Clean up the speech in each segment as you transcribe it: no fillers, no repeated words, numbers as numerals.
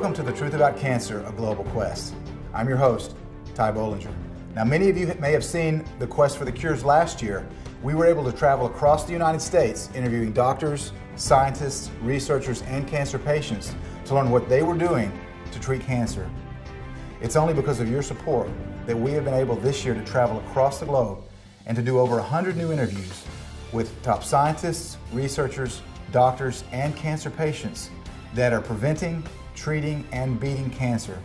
Welcome to The Truth About Cancer, a Global Quest. I'm your host, Ty Bollinger. Now, many of you may have seen the Quest for the Cures last year. We were able to travel across the United States interviewing doctors, scientists, researchers, and cancer patients to learn what they were doing to treat cancer. It's only because of your support that we have been able this year to travel across the globe and to do over 100 new interviews with top scientists, researchers, doctors, and cancer patients that are preventing, treating, and beating cancer.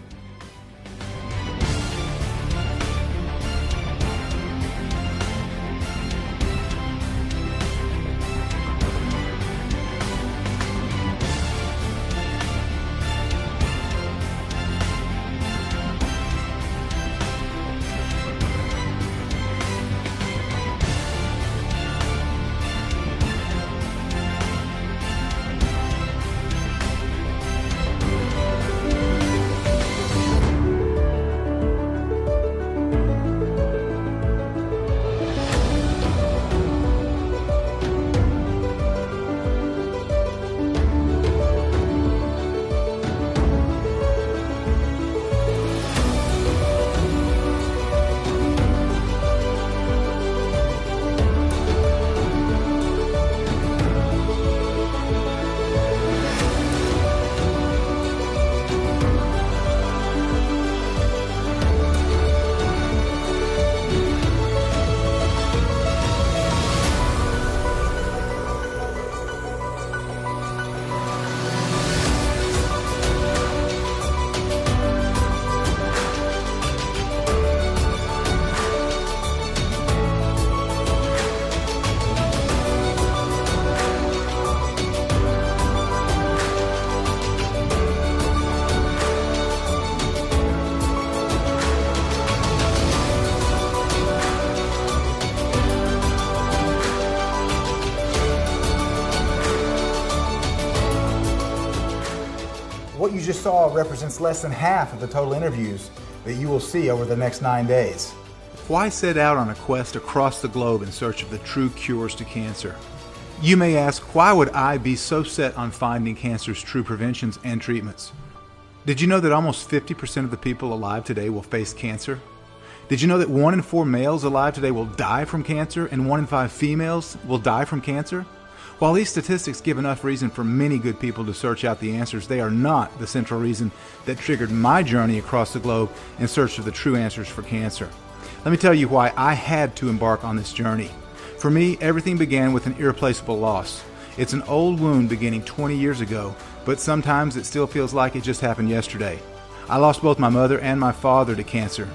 What you just saw represents less than half of the total interviews that you will see over the next 9 days. Why set out on a quest across the globe in search of the true cures to cancer? You may ask, why would I be so set on finding cancer's true preventions and treatments? Did you know that almost 50% of the people alive today will face cancer? Did you know that 1 in 4 males alive today will die from cancer and 1 in 5 females will die from cancer? While these statistics give enough reason for many good people to search out the answers, they are not the central reason that triggered my journey across the globe in search of the true answers for cancer. Let me tell you why I had to embark on this journey. For me, everything began with an irreplaceable loss. It's an old wound beginning 20 years ago, but sometimes it still feels like it just happened yesterday. I lost both my mother and my father to cancer.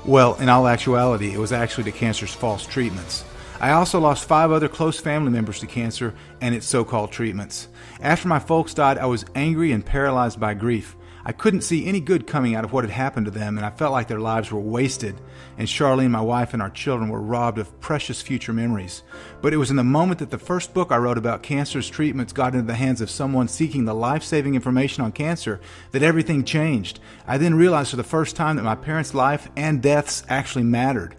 Well, in all actuality, it was actually to cancer's false treatments. I also lost 5 other close family members to cancer and its so-called treatments. After my folks died, I was angry and paralyzed by grief. I couldn't see any good coming out of what had happened to them, and I felt like their lives were wasted, and Charlene, my wife, and our children were robbed of precious future memories. But it was in the moment that the first book I wrote about cancer's treatments got into the hands of someone seeking the life-saving information on cancer that everything changed. I then realized for the first time that my parents' life and deaths actually mattered.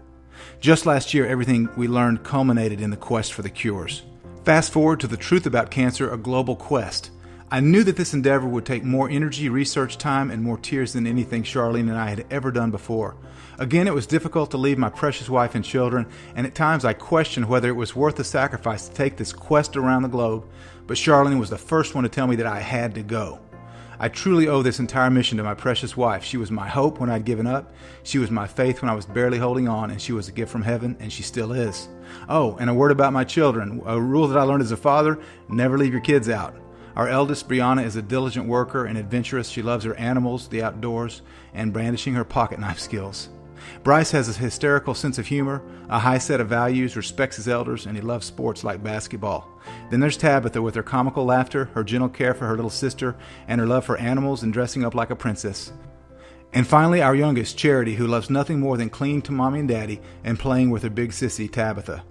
Just last year, everything we learned culminated in the quest for the cures. Fast forward to The Truth About Cancer, a Global Quest. I knew that this endeavor would take more energy, research time, and more tears than anything Charlene and I had ever done before. Again, it was difficult to leave my precious wife and children, and at times I questioned whether it was worth the sacrifice to take this quest around the globe, but Charlene was the first one to tell me that I had to go. I truly owe this entire mission to my precious wife. She was my hope when I'd given up. She was my faith when I was barely holding on, and she was a gift from heaven, and she still is. Oh, and a word about my children. A rule that I learned as a father: never leave your kids out. Our eldest, Brianna, is a diligent worker and adventurous. She loves her animals, the outdoors, and brandishing her pocket knife skills. Bryce has a hysterical sense of humor, a high set of values, respects his elders, and he loves sports like basketball. Then there's Tabitha with her comical laughter, her gentle care for her little sister, and her love for animals and dressing up like a princess. And finally, our youngest, Charity, who loves nothing more than clinging to Mommy and Daddy and playing with her big sissy, Tabitha.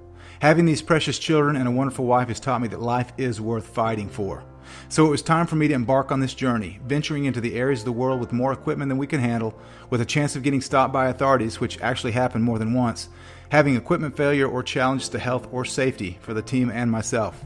Having these precious children and a wonderful wife has taught me that life is worth fighting for. So it was time for me to embark on this journey, venturing into the areas of the world with more equipment than we can handle, with a chance of getting stopped by authorities, which actually happened more than once, having equipment failure or challenges to health or safety for the team and myself.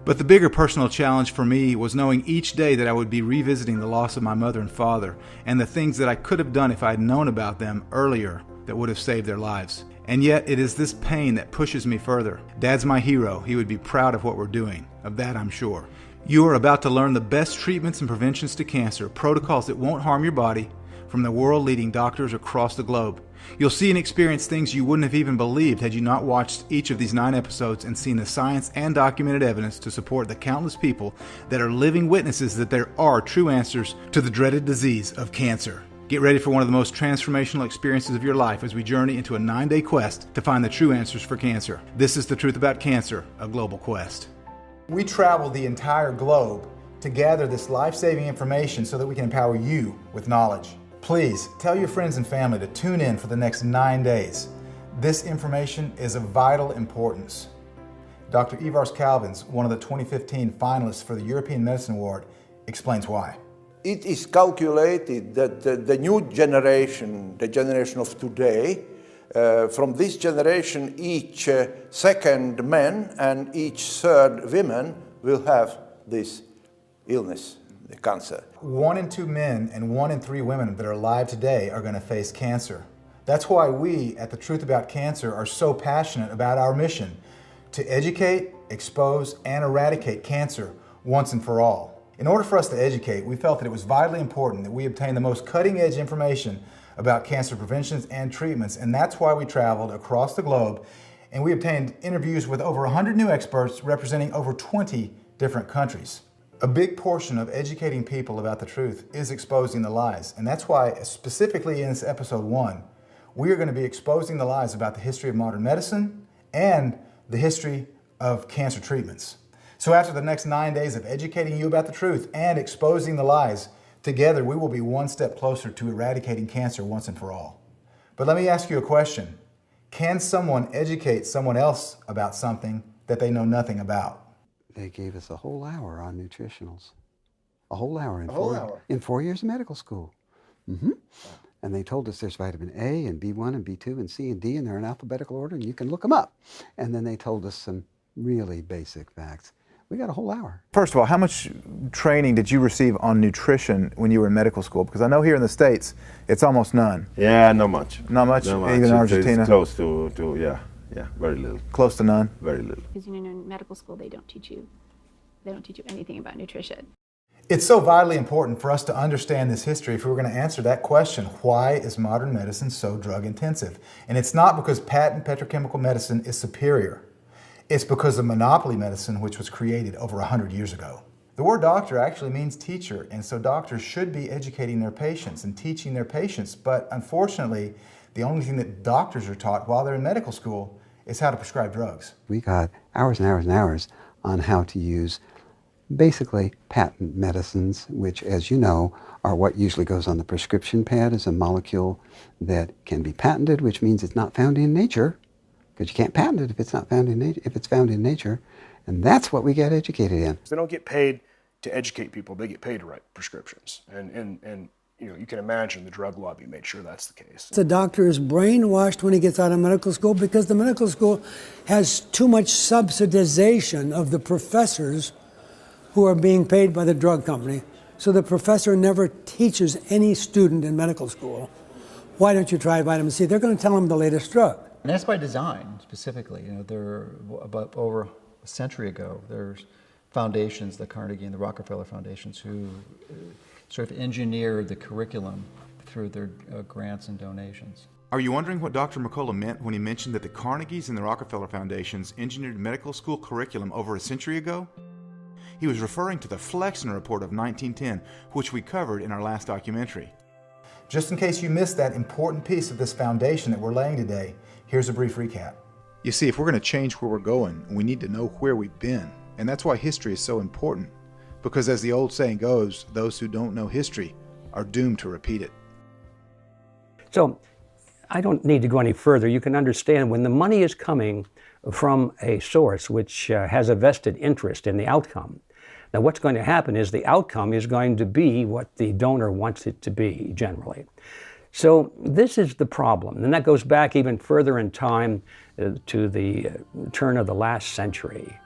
But the bigger personal challenge for me was knowing each day that I would be revisiting the loss of my mother and father and the things that I could have done if I had known about them earlier that would have saved their lives. And yet it is this pain that pushes me further. Dad's my hero. He would be proud of what we're doing. Of that I'm sure. You are about to learn the best treatments and preventions to cancer, protocols that won't harm your body, from the world-leading doctors across the globe. You'll see and experience things you wouldn't have even believed had you not watched each of these 9 episodes and seen the science and documented evidence to support the countless people that are living witnesses that there are true answers to the dreaded disease of cancer. Get ready for one of the most transformational experiences of your life as we journey into a 9-day quest to find the true answers for cancer. This is The Truth About Cancer, a global quest. We travel the entire globe to gather this life-saving information so that we can empower you with knowledge. Please tell your friends and family to tune in for the next 9 days. This information is of vital importance. Dr. Ivars Calvins, one of the 2015 finalists for the European Medicine Award, explains why. It is calculated that the new generation, the generation of today, from this generation, each second man and each third woman will have this illness, the cancer. 1 in 2 men and 1 in 3 women that are alive today are going to face cancer. That's why we at The Truth About Cancer are so passionate about our mission to educate, expose, and eradicate cancer once and for all. In order for us to educate, we felt that it was vitally important that we obtain the most cutting-edge information about cancer preventions and treatments, and that's why we traveled across the globe and we obtained interviews with over 100 new experts representing over 20 different countries. A big portion of educating people about the truth is exposing the lies, and that's why specifically in this episode 1, we are going to be exposing the lies about the history of modern medicine and the history of cancer treatments. So after the next 9 days of educating you about the truth and exposing the lies, together we will be one step closer to eradicating cancer once and for all. But let me ask you a question. Can someone educate someone else about something that they know nothing about? They gave us a whole hour on nutritionals. A whole hour in 4 years of medical school. Mm-hmm. And they told us there's vitamin A and B1 and B2 and C and D, and they're in alphabetical order, and you can look them up. And then they told us some really basic facts. We got a whole hour. First of all, how much training did you receive on nutrition when you were in medical school? Because I know here in the States, it's almost none. Yeah, not much. Not much? Not much. Even in Argentina? It's close to yeah, very little. Close to none? Very little. Because in medical school, they don't teach you anything about nutrition. It's so vitally important for us to understand this history if we were going to answer that question, why is modern medicine so drug intensive? And it's not because patent petrochemical medicine is superior. It's because of monopoly medicine, which was created over 100 years ago. The word doctor actually means teacher, and so doctors should be educating their patients and teaching their patients, but unfortunately, the only thing that doctors are taught while they're in medical school is how to prescribe drugs. We got hours and hours and hours on how to use basically patent medicines, which, as you know, are what usually goes on the prescription pad as a molecule that can be patented, which means it's not found in nature, because you can't patent it if it's not found in nature, if it's found in nature, and that's what we get educated in. They don't get paid to educate people; they get paid to write prescriptions, and you know, you can imagine the drug lobby made sure that's the case. The doctor is brainwashed when he gets out of medical school because the medical school has too much subsidization of the professors who are being paid by the drug company. So the professor never teaches any student in medical school, why don't you try vitamin C? They're going to tell them the latest drug. And that's by design, specifically. You know, there about over a century ago, there's foundations, the Carnegie and the Rockefeller Foundations, who sort of engineered the curriculum through their grants and donations. Are you wondering what Dr. McCullough meant when he mentioned that the Carnegies and the Rockefeller Foundations engineered medical school curriculum over a century ago? He was referring to the Flexner Report of 1910, which we covered in our last documentary. Just in case you missed that important piece of this foundation that we're laying today, here's a brief recap. You see, if we're going to change where we're going, we need to know where we've been. And that's why history is so important. Because as the old saying goes, those who don't know history are doomed to repeat it. So I don't need to go any further. You can understand when the money is coming from a source which has a vested interest in the outcome. Now what's going to happen is the outcome is going to be what the donor wants it to be, generally. So this is the problem, and that goes back even further in time to the turn of the last century.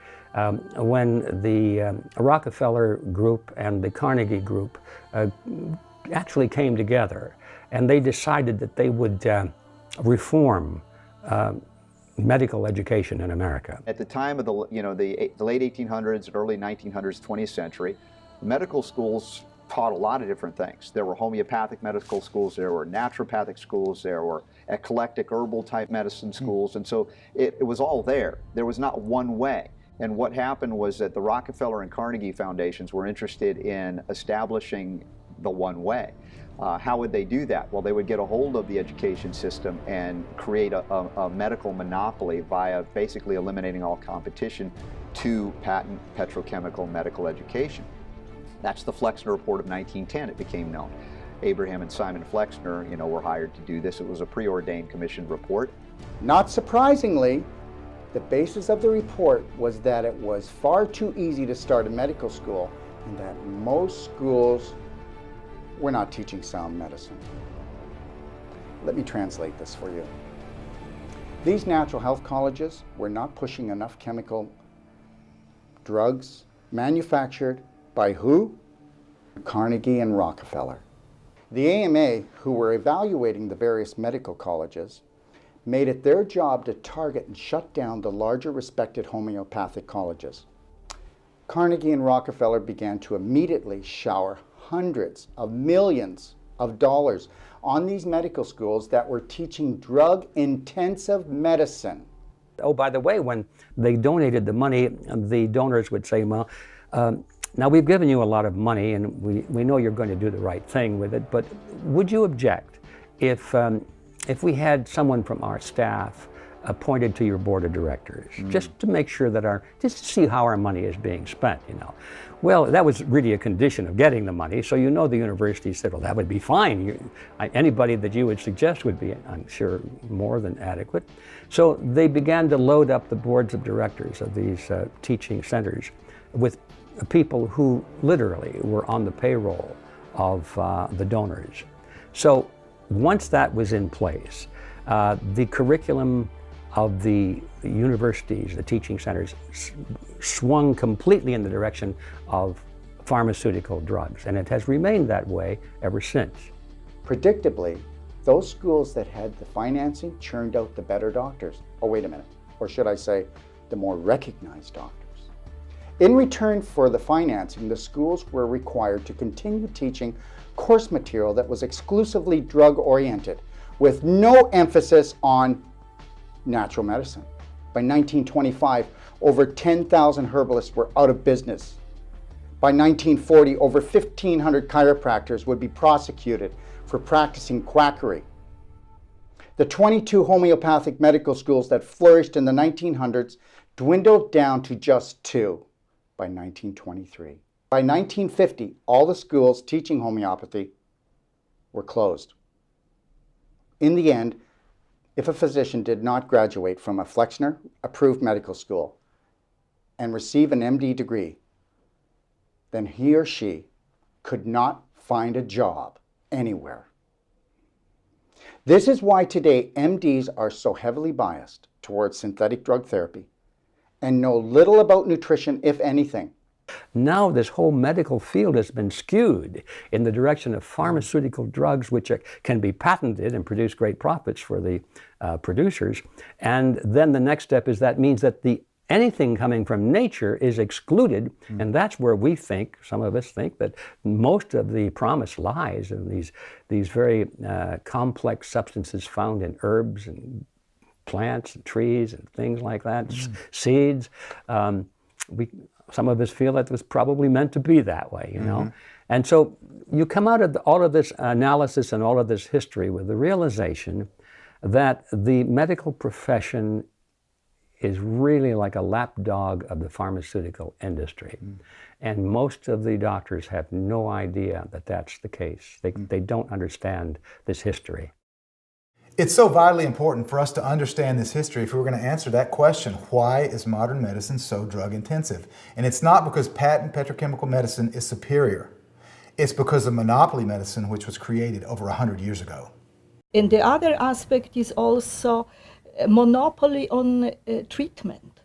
when the Rockefeller Group and the Carnegie Group actually came together, and they decided that they would reform medical education in America. At the time of the late 1800s, early 1900s, 20th century, medical schools taught a lot of different things. There were homeopathic medical schools, there were naturopathic schools, there were eclectic herbal type medicine schools, and so it was all there. There was not one way. And what happened was that the Rockefeller and Carnegie foundations were interested in establishing the one way. How would they do that? Well, they would get a hold of the education system and create a medical monopoly via basically eliminating all competition to patent petrochemical medical education. That's the Flexner Report of 1910, it became known. Abraham and Simon Flexner, were hired to do this. It was a preordained commissioned report. Not surprisingly, the basis of the report was that it was far too easy to start a medical school and that most schools were not teaching sound medicine. Let me translate this for you. These natural health colleges were not pushing enough chemical drugs manufactured by who? Carnegie and Rockefeller. The AMA, who were evaluating the various medical colleges, made it their job to target and shut down the larger respected homeopathic colleges. Carnegie and Rockefeller began to immediately shower hundreds of millions of dollars on these medical schools that were teaching drug-intensive medicine. Oh, by the way, when they donated the money, the donors would say, well, now we've given you a lot of money and we know you're going to do the right thing with it, but would you object if we had someone from our staff appointed to your board of directors, just to make sure that just to see how our money is being spent, Well, that was really a condition of getting the money, so the university said, well, that would be fine. Anybody that you would suggest would be, I'm sure, more than adequate. So they began to load up the boards of directors of these teaching centers with people who literally were on the payroll of the donors. So once that was in place, the curriculum of the universities, the teaching centers, swung completely in the direction of pharmaceutical drugs, and it has remained that way ever since. Predictably, those schools that had the financing churned out the better doctors. Oh, wait a minute. Or should I say, the more recognized doctors. In return for the financing, the schools were required to continue teaching course material that was exclusively drug-oriented, with no emphasis on natural medicine. By 1925, over 10,000 herbalists were out of business. By 1940, over 1,500 chiropractors would be prosecuted for practicing quackery. The 22 homeopathic medical schools that flourished in the 1900s dwindled down to just 2 by 1923. By 1950, all the schools teaching homeopathy were closed. In the end, if a physician did not graduate from a Flexner-approved medical school and receive an MD degree, then he or she could not find a job anywhere. This is why today MDs are so heavily biased towards synthetic drug therapy and know little about nutrition, if anything. Now this whole medical field has been skewed in the direction of pharmaceutical drugs which can be patented and produce great profits for the producers. And then the next step is that means that anything coming from nature is excluded, and that's where we think, some of us think, that most of the promise lies in these very complex substances found in herbs and plants and trees and things like that, seeds. Some of us feel that it was probably meant to be that way, And so you come out of all of this analysis and all of this history with the realization that the medical profession is really like a lapdog of the pharmaceutical industry. And most of the doctors have no idea that that's the case. They don't understand this history. It's so vitally important for us to understand this history if we were going to answer that question, why is modern medicine so drug intensive? And it's not because patent petrochemical medicine is superior. It's because of monopoly medicine, which was created over 100 years ago. And the other aspect is also a monopoly on treatment.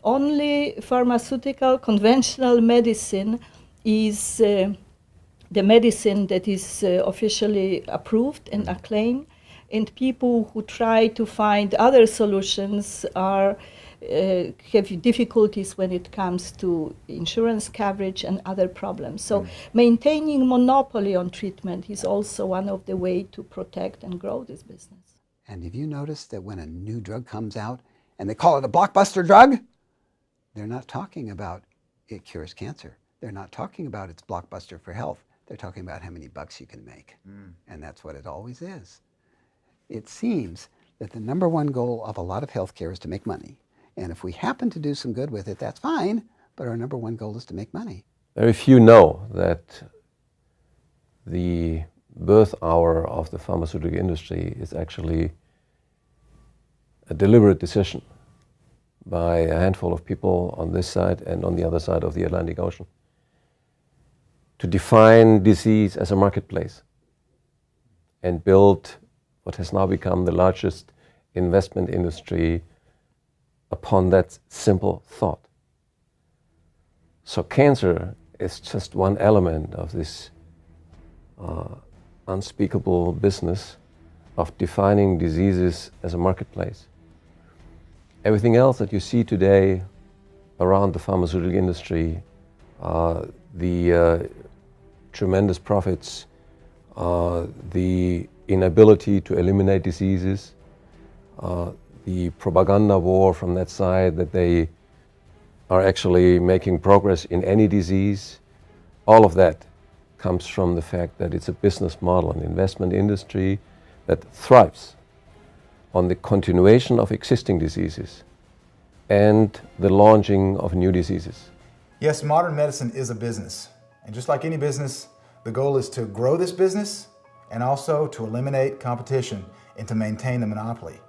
only pharmaceutical conventional medicine is the medicine that is officially approved and acclaimed, and people who try to find other solutions are have difficulties when it comes to insurance coverage and other problems. So maintaining monopoly on treatment is also one of the ways to protect and grow this business. And have you noticed that when a new drug comes out and they call it a blockbuster drug, they're not talking about it cures cancer. They're not talking about it's blockbuster for health. They're talking about how many bucks you can make. And that's what it always is. It seems that the number one goal of a lot of healthcare is to make money. And if we happen to do some good with it, that's fine, but our number one goal is to make money. Very few know that the birth hour of the pharmaceutical industry is actually a deliberate decision by a handful of people on this side and on the other side of the Atlantic Ocean to define disease as a marketplace and build what has now become the largest investment industry upon that simple thought. So cancer is just one element of this unspeakable business of defining diseases as a marketplace. Everything else that you see today around the pharmaceutical industry, the tremendous profits, the inability to eliminate diseases, the propaganda war from that side that they are actually making progress in any disease, all of that comes from the fact that it's a business model, an investment industry that thrives on the continuation of existing diseases and the launching of new diseases. Yes, modern medicine is a business. And just like any business, the goal is to grow this business and also to eliminate competition and to maintain the monopoly.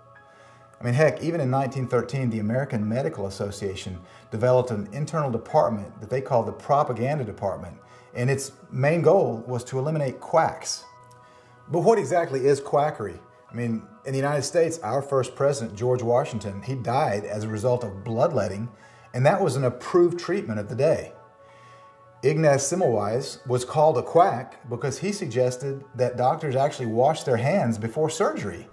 I mean, heck, even in 1913, the American Medical Association developed an internal department that they called the Propaganda Department, and its main goal was to eliminate quacks. But what exactly is quackery? I mean, in the United States, our first president, George Washington, he died as a result of bloodletting, and that was an approved treatment of the day. Ignaz Semmelweis was called a quack because he suggested that doctors actually wash their hands before surgery.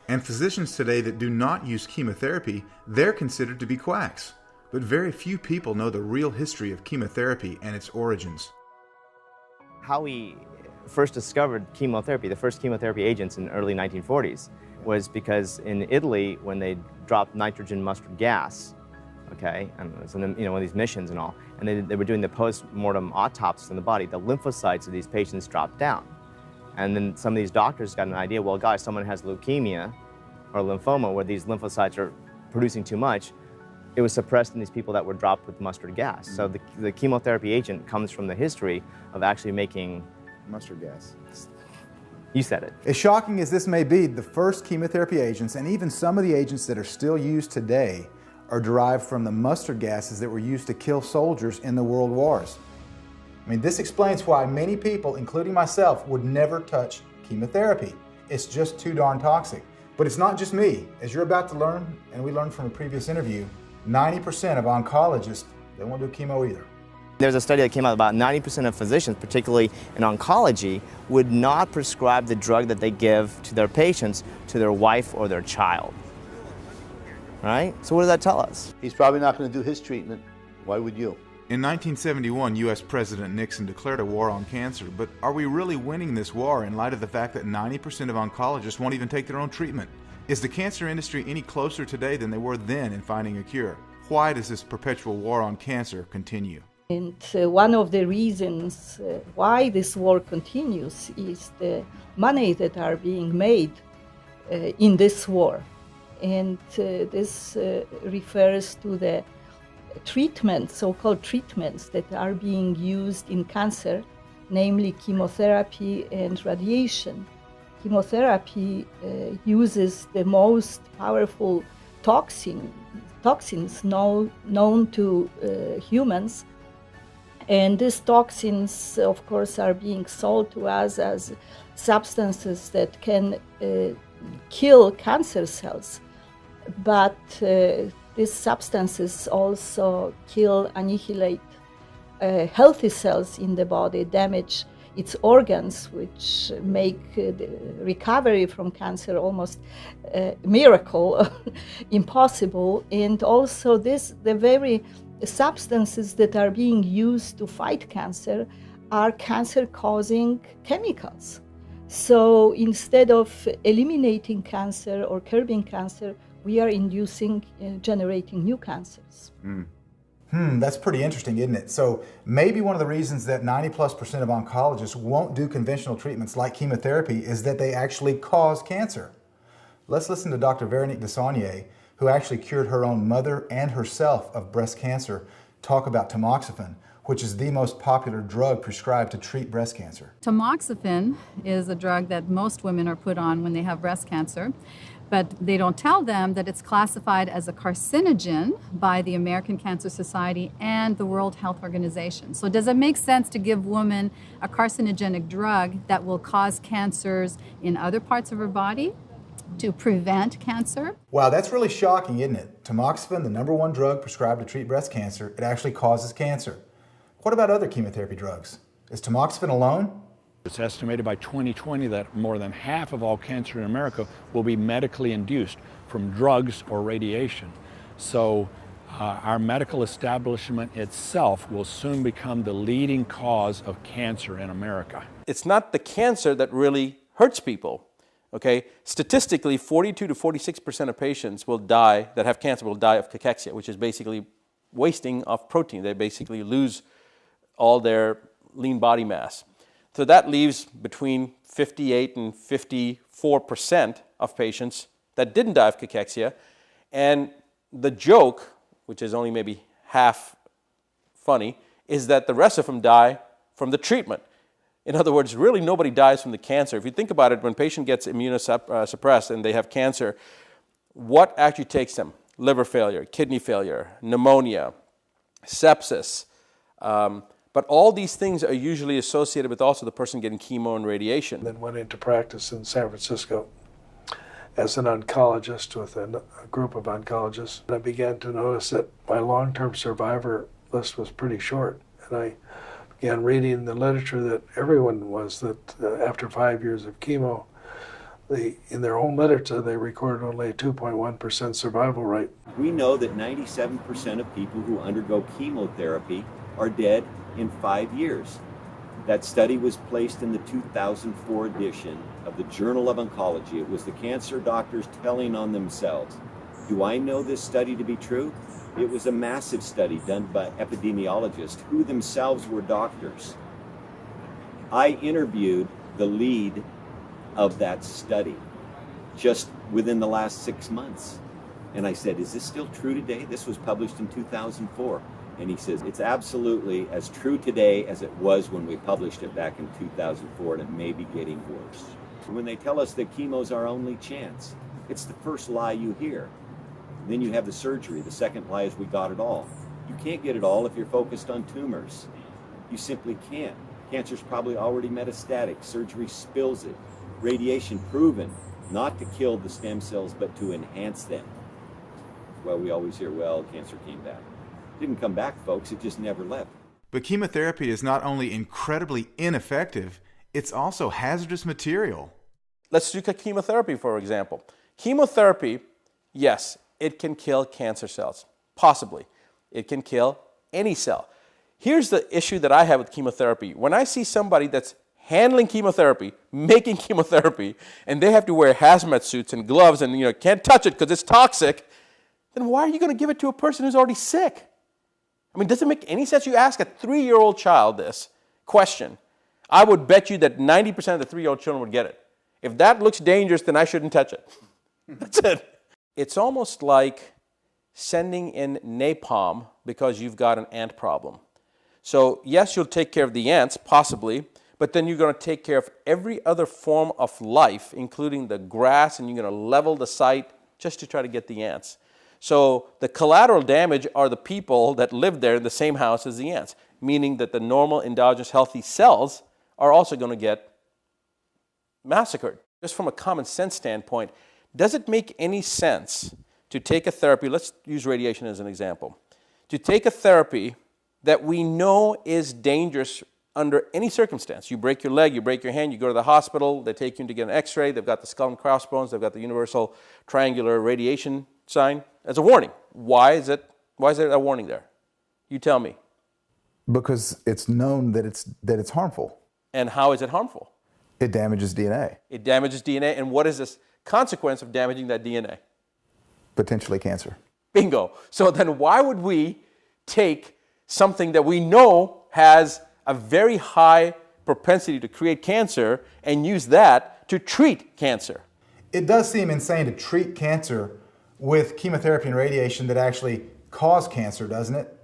And physicians today that do not use chemotherapy, they're considered to be quacks. But very few people know the real history of chemotherapy and its origins. How we first discovered chemotherapy, the first chemotherapy agents in the early 1940s, was because in Italy, when they dropped nitrogen mustard gas, okay, and it was in, one of these missions and all, and they were doing the post-mortem autopsies on the body, the lymphocytes of these patients dropped down. And then some of these doctors got an idea, well, guys, someone has leukemia or lymphoma where these lymphocytes are producing too much. It was suppressed in these people that were dropped with mustard gas. So the chemotherapy agent comes from the history of actually making mustard gas. You said it. As shocking as this may be, the first chemotherapy agents, and even some of the agents that are still used today, are derived from the mustard gases that were used to kill soldiers in the world wars. I mean, this explains why many people, including myself, would never touch chemotherapy. It's just too darn toxic. But it's not just me. As you're about to learn, and we learned from a previous interview, 90% of oncologists, they won't do chemo either. There's a study that came out about 90% of physicians, particularly in oncology, would not prescribe the drug that they give to their patients to their wife or their child. Right? So what does that tell us? He's probably not going to do his treatment. Why would you? In 1971, U.S. President Nixon declared a war on cancer, but are we really winning this war in light of the fact that 90% of oncologists won't even take their own treatment? Is the cancer industry any closer today than they were then in finding a cure? Why does this perpetual war on cancer continue? And one of the reasons why this war continues is the money that are being made in this war. And this refers to the treatments, so-called treatments that are being used in cancer, namely chemotherapy and radiation. Chemotherapy uses the most powerful toxins known to humans, and these toxins, of course, are being sold to us as substances that can kill cancer cells. But these substances also kill, annihilate healthy cells in the body, damage its organs, which make the recovery from cancer almost a miracle, impossible. And also the very substances that are being used to fight cancer are cancer-causing chemicals. So instead of eliminating cancer or curbing cancer, we are inducing, generating new cancers. That's pretty interesting, isn't it? So maybe one of the reasons that 90+% of oncologists won't do conventional treatments like chemotherapy is that they actually cause cancer. Let's listen to Dr. Veronique Desaulniers, who actually cured her own mother and herself of breast cancer, talk about tamoxifen, which is the most popular drug prescribed to treat breast cancer. Tamoxifen is a drug that most women are put on when they have breast cancer, but they don't tell them that it's classified as a carcinogen by the American Cancer Society and the World Health Organization. So does it make sense to give women a carcinogenic drug that will cause cancers in other parts of her body to prevent cancer? Wow, that's really shocking, isn't it? Tamoxifen, the #1 drug prescribed to treat breast cancer, it actually causes cancer. What about other chemotherapy drugs? Is tamoxifen alone? It's estimated by 2020 that more than half of all cancer in America will be medically induced from drugs or radiation. So our medical establishment itself will soon become the leading cause of cancer in America. It's not the cancer that really hurts people. Okay, statistically, 42 to 46% of patients will die that have cancer will die of cachexia, which is basically wasting of protein. They basically lose all their lean body mass. So that leaves between 58 and 54% of patients that didn't die of cachexia. And the joke, which is only maybe half funny, is that the rest of them die from the treatment. In other words, really nobody dies from the cancer. If you think about it, when a patient gets immunosuppressed and they have cancer, what actually takes them? Liver failure, kidney failure, pneumonia, sepsis. But all these things are usually associated with also the person getting chemo and radiation. Then went into practice in San Francisco as an oncologist with a group of oncologists. And I began to notice that my long-term survivor list was pretty short. And I began reading the literature that everyone was, that after 5 years of chemo, in their own literature, they recorded only a 2.1% survival rate. We know that 97% of people who undergo chemotherapy are dead in 5 years. That study was placed in the 2004 edition of the Journal of Oncology. It was the cancer doctors telling on themselves. Do I know this study to be true? It was a massive study done by epidemiologists who themselves were doctors. I interviewed the lead of that study just within the last 6 months. And I said, is this still true today? This was published in 2004. And he says, it's absolutely as true today as it was when we published it back in 2004, and it may be getting worse. When they tell us that chemo's our only chance, it's the first lie you hear. Then you have the surgery. The second lie is we got it all. You can't get it all if you're focused on tumors. You simply can't. Cancer's probably already metastatic. Surgery spills it. Radiation proven not to kill the stem cells, but to enhance them. Well, we always hear, well, cancer came back. Didn't come back, folks. It just never left. But chemotherapy is not only incredibly ineffective, it's also hazardous material. Let's do chemotherapy, for example. Chemotherapy, yes, it can kill cancer cells. Possibly. It can kill any cell. Here's the issue that I have with chemotherapy. When I see somebody that's handling chemotherapy, making chemotherapy, and they have to wear hazmat suits and gloves and can't touch it because it's toxic, then why are you going to give it to a person who's already sick? I mean, does it make any sense? You ask a 3-year-old child this question, I would bet you that 90% of the 3-year-old children would get it. If that looks dangerous, then I shouldn't touch it. That's it. It's almost like sending in napalm because you've got an ant problem. So yes, you'll take care of the ants, possibly, but then you're going to take care of every other form of life, including the grass, and you're going to level the site just to try to get the ants. So the collateral damage are the people that live there in the same house as the ants, meaning that the normal endogenous healthy cells are also going to get massacred. Just from a common sense standpoint, does it make any sense to take a therapy, let's use radiation as an example, to take a therapy that we know is dangerous under any circumstance. You break your leg, you break your hand, you go to the hospital, they take you in to get an x-ray, they've got the skull and crossbones, they've got the universal triangular radiation sign. As a warning. Why is there a warning there? You tell me. Because it's known that it's harmful. And how is it harmful? It damages DNA. It damages DNA, and what is this consequence of damaging that DNA? Potentially cancer. Bingo. So then why would we take something that we know has a very high propensity to create cancer and use that to treat cancer? It does seem insane to treat cancer with chemotherapy and radiation that actually cause cancer, doesn't it?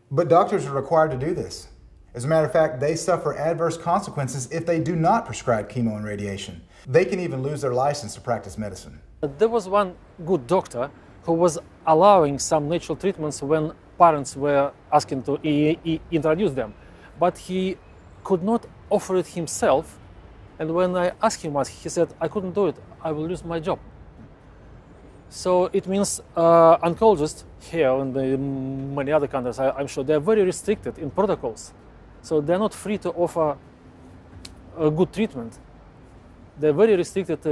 But doctors are required to do this. As a matter of fact, they suffer adverse consequences if they do not prescribe chemo and radiation. They can even lose their license to practice medicine. There was one good doctor who was allowing some natural treatments when parents were asking to introduce them, but he could not offer it himself. And when I asked him once, he said, "I couldn't do it, I will lose my job." So it means oncologists here and in many other countries, I'm sure, they're very restricted in protocols. So they're not free to offer a good treatment. They're very restricted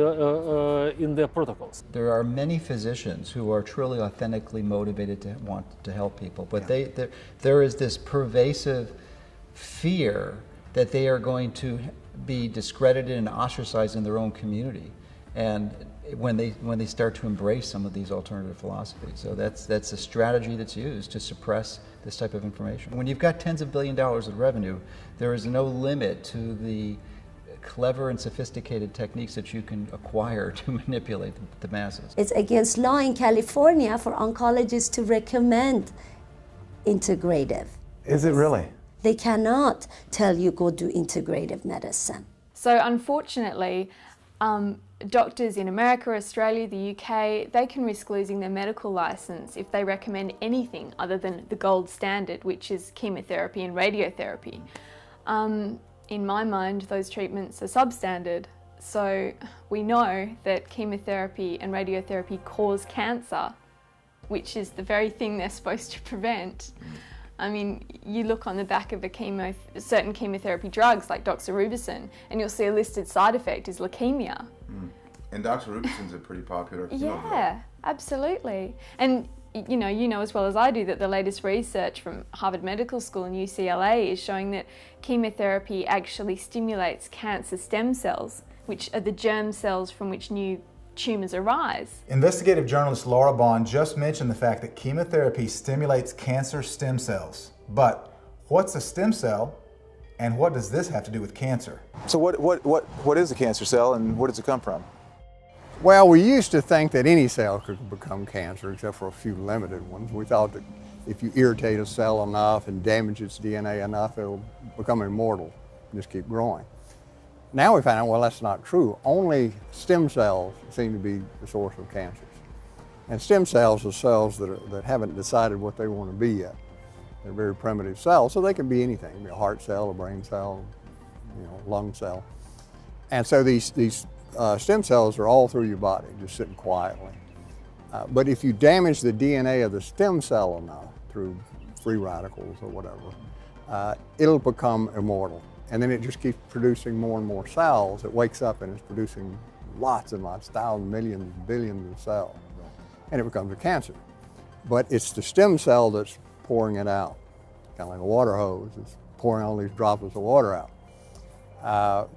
in their protocols. There are many physicians who are truly authentically motivated to want to help people, but there is this pervasive fear that they are going to be discredited and ostracized in their own community, and when they start to embrace some of these alternative philosophies. So that's a strategy that's used to suppress this type of information. When you've got tens of billions of dollars of revenue, there is no limit to the clever and sophisticated techniques that you can acquire to manipulate the masses. It's against law in California for oncologists to recommend integrative. Is it really? They cannot tell you go do integrative medicine. So unfortunately, doctors in America, Australia, the UK, they can risk losing their medical license if they recommend anything other than the gold standard, which is chemotherapy and radiotherapy. In my mind, those treatments are substandard. So we know that chemotherapy and radiotherapy cause cancer, which is the very thing they're supposed to prevent. I mean, you look on the back of certain chemotherapy drugs like doxorubicin, and you'll see a listed side effect is leukemia. And doxorubicin's a pretty popular chemo. Yeah, absolutely. And you know as well as I do that the latest research from Harvard Medical School and UCLA is showing that chemotherapy actually stimulates cancer stem cells, which are the germ cells from which new tumors arise. Investigative journalist Laura Bond just mentioned the fact that chemotherapy stimulates cancer stem cells. But what's a stem cell, and what does this have to do with cancer? So what is a cancer cell, and where does it come from? Well, we used to think that any cell could become cancer, except for a few limited ones. We thought that if you irritate a cell enough and damage its DNA enough, it'll become immortal and just keep growing. Now we find out, well, that's not true. Only stem cells seem to be the source of cancers. And stem cells are cells that haven't decided what they want to be yet. They're very primitive cells, so they can be anything. It can be a heart cell, a brain cell, lung cell. And so these stem cells are all through your body, just sitting quietly. But if you damage the DNA of the stem cell enough through free radicals or whatever, it'll become immortal. And then it just keeps producing more and more cells. It wakes up and it's producing lots and lots, thousands, millions, billions of cells. And it becomes a cancer. But it's the stem cell that's pouring it out, kind of like a water hose. It's pouring all these droplets of water out.